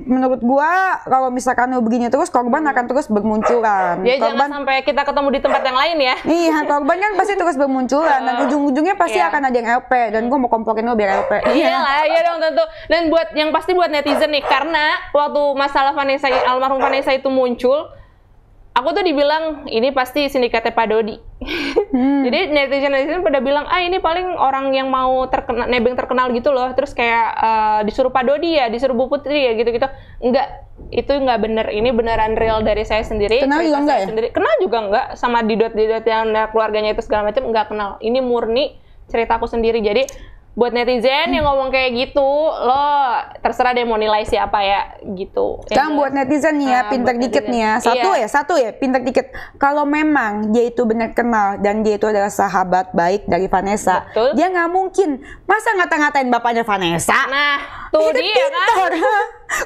menurut gua kalau misalkan lu begini terus, korban akan terus bermunculan. Ya jangan sampai kita ketemu di tempat yang lain ya. Iya, korban kan pasti terus bermunculan dan ujung-ujungnya pasti akan ada yang LP, dan gue mau komporin lo biar LP. Iyalah, iya dong tentu. Dan buat yang pasti buat netizen nih, karena waktu masalah Vanessa, almarhum Vanessa itu muncul, aku tuh dibilang ini pasti sindikatnya Pak Dodi. Jadi netizen pada bilang, ini paling orang yang mau terkenal, nebeng terkenal gitu loh. Terus kayak disuruh Pak Dodi ya, disuruh Bu Putri ya gitu-gitu. Enggak, itu nggak bener. Ini beneran real dari saya sendiri. Kenal juga enggak ya? Sendiri. Kenal juga enggak, sama didot-didot yang keluarganya itu segala macam enggak kenal. Ini murni ceritaku sendiri. Jadi buat netizen yang ngomong kayak gitu, lo terserah deh mau nilai siapa ya gitu. Sekarang buat netizen nih ya, pinter dikit nih ya. Satu ya, pinter dikit. Kalau memang dia itu benar kenal dan dia itu adalah sahabat baik dari Vanessa, betul, dia nggak mungkin masa ngata-ngatain bapaknya Vanessa. Nah, tuh dia kan.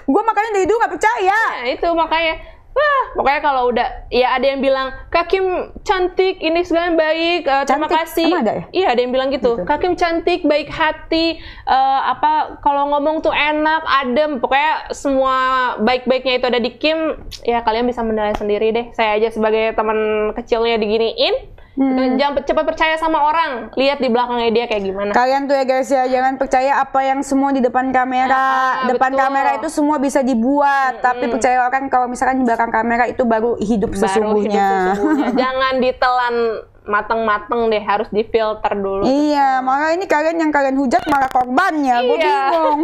Gue makanya dari dulu nggak percaya. Nah, itu makanya. Wah, pokoknya kalau udah, ya ada yang bilang, Kak Kim cantik, ini segala baik, terima kasih. Emang ada ya? Iya, ada yang bilang gitu. Kak Kim cantik, baik hati, kalau ngomong tuh enak, adem. Pokoknya semua baik-baiknya itu ada di Kim. Ya kalian bisa menilai sendiri deh. Saya aja sebagai teman kecilnya diginiin. Jangan cepat percaya sama orang. Lihat di belakangnya dia kayak gimana. Kalian tuh ya guys ya, jangan percaya apa yang semua di depan kamera. Depan kamera itu semua bisa dibuat, tapi percaya orang kalau misalkan di belakang kamera itu baru hidup sesungguhnya. Jangan ditelan mateng-mateng deh, harus difilter dulu. Iya, makanya ini kalian yang kalian hujat malah korbannya. Gue bingung.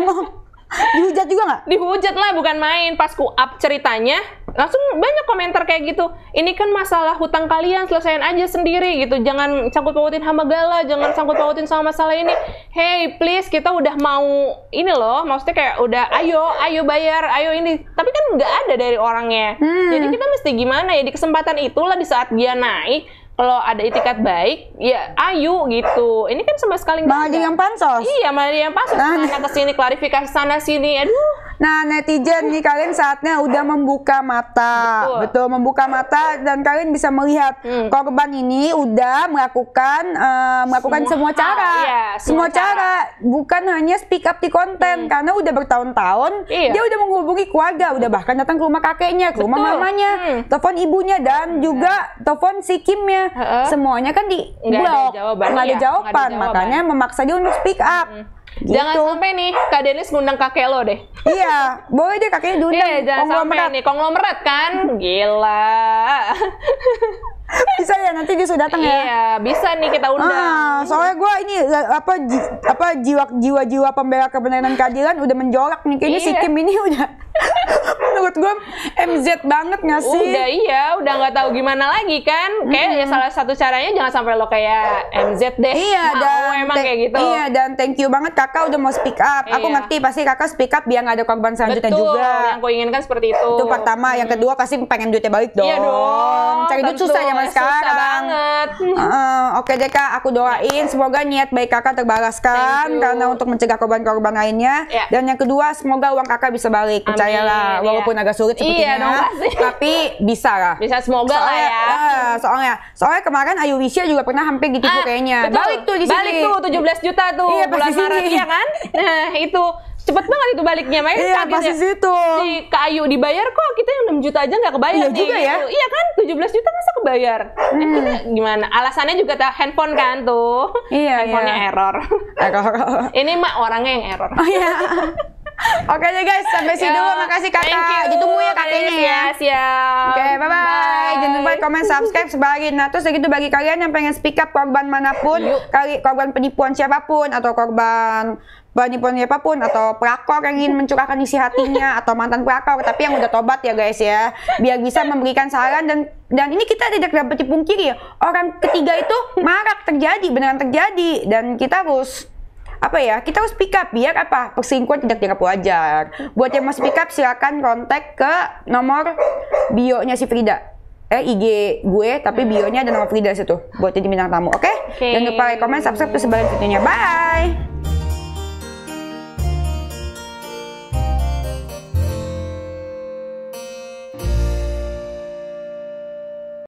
Dihujat juga nggak? Dihujat lah, bukan main. Pas ku up ceritanya, langsung banyak komentar kayak gitu. Ini kan masalah hutang kalian, selesaiin aja sendiri gitu. Jangan sangkut pautin sama Gala, jangan sangkut pautin sama masalah ini. Hey, please, kita udah mau ini loh, maksudnya kayak udah ayo bayar, ayo ini. Tapi kan nggak ada dari orangnya. Jadi kita mesti gimana ya, di kesempatan itulah, di saat dia naik, kalau ada itikat baik, ya ayo gitu. Ini kan sama sekali nggak ada. Malah dia yang pansos. Iya, malah dia yang pansos. Sana kesini, klarifikasi sana sini. Aduh. Nah, netizen nih, kalian saatnya udah membuka mata. Betul, membuka mata, dan kalian bisa melihat korban ini udah melakukan semua cara. Iya, semua cara. Bukan hanya speak up di konten, karena udah bertahun-tahun dia udah menghubungi keluarga, udah bahkan datang ke rumah kakeknya, ke rumah mamanya, telepon ibunya, dan juga telepon si Kimnya. Semuanya kan di blok, nggak ada jawaban, makanya memaksa dia untuk speak up. Gitu. Jangan sampai nih Kak Denis ngundang kakek lo deh. Iya, boleh deh kakeknya diundang. Iya, jangan sampai nih konglomerat kan, gila. Bisa ya, nanti dia sudah datang ya. Iya, bisa nih kita undang. Soalnya gue ini jiwa-jiwa pembela kebenaran dan keadilan udah menjolak nih. Kayaknya si Kim ini udah menurut gue MZ banget nggak sih? Udah nggak tahu gimana lagi kan. Kayak ya salah satu caranya jangan sampai lo kayak MZ deh. Iya, dan emang kayak gitu. Iya, dan thank you banget kakak udah mau speak up. Aku ngerti pasti kakak speak up biar nggak ada korban selanjutnya juga. Yang aku inginkan seperti itu. Itu pertama, yang kedua pasti pengen duitnya balik dong. Iya dong. Cari duit susah zaman sekarang. Susah banget. Oke deh kak, aku doain semoga niat baik kakak terbalaskan karena untuk mencegah korban-korban lainnya. Dan yang kedua, semoga uang kakak bisa balik. Percayalah, walaupun agak sulit sepertinya, tapi bisa lah. Bisa, semoga lah ya. Soalnya kemarin Ayu Wisya juga pernah hampir ditipu kayaknya. Betul. Balik tuh di sini. Balik tuh 17 juta tuh bulan Maret ya kan? Nah, itu cepet banget itu baliknya. Makanya iya, pasti situ. Si Kak Ayu dibayar kok, kita yang 6 juta aja nggak kebayar. Iya nih. juga ya. Iya kan, 17 juta masa kebayar? Kita gimana? Alasannya juga handphone kan tuh. Iya, handphonenya error. Ini mah orangnya yang error. Oh iya. Oke deh guys, sampai sini dulu. Makasih kakak. Ditunggu ya kakeknya ya. Siap. Oke, bye-bye. Jangan lupa comment, subscribe, sebarin. Nah, terus begitu bagi kalian yang pengen speak up korban manapun, korban penipuan siapapun, atau korban penipuan siapapun, atau pelakor yang ingin mencurahkan isi hatinya, atau mantan pelakor, tapi yang udah tobat ya guys ya, biar bisa memberikan saran. Dan ini kita tidak dapat dipungkiri, orang ketiga itu marak terjadi, beneran terjadi, dan kita harus kita harus speak up biar perselingkuhan tidak dianggap wajar. Buat yang mau speak up silakan kontak ke nomor bio-nya si Frida. IG gue tapi bio-nya ada nomor Frida situ buat jadi bintang tamu. Oke? Jangan lupa like, comment, subscribe, terus sebarin videonya. Bye.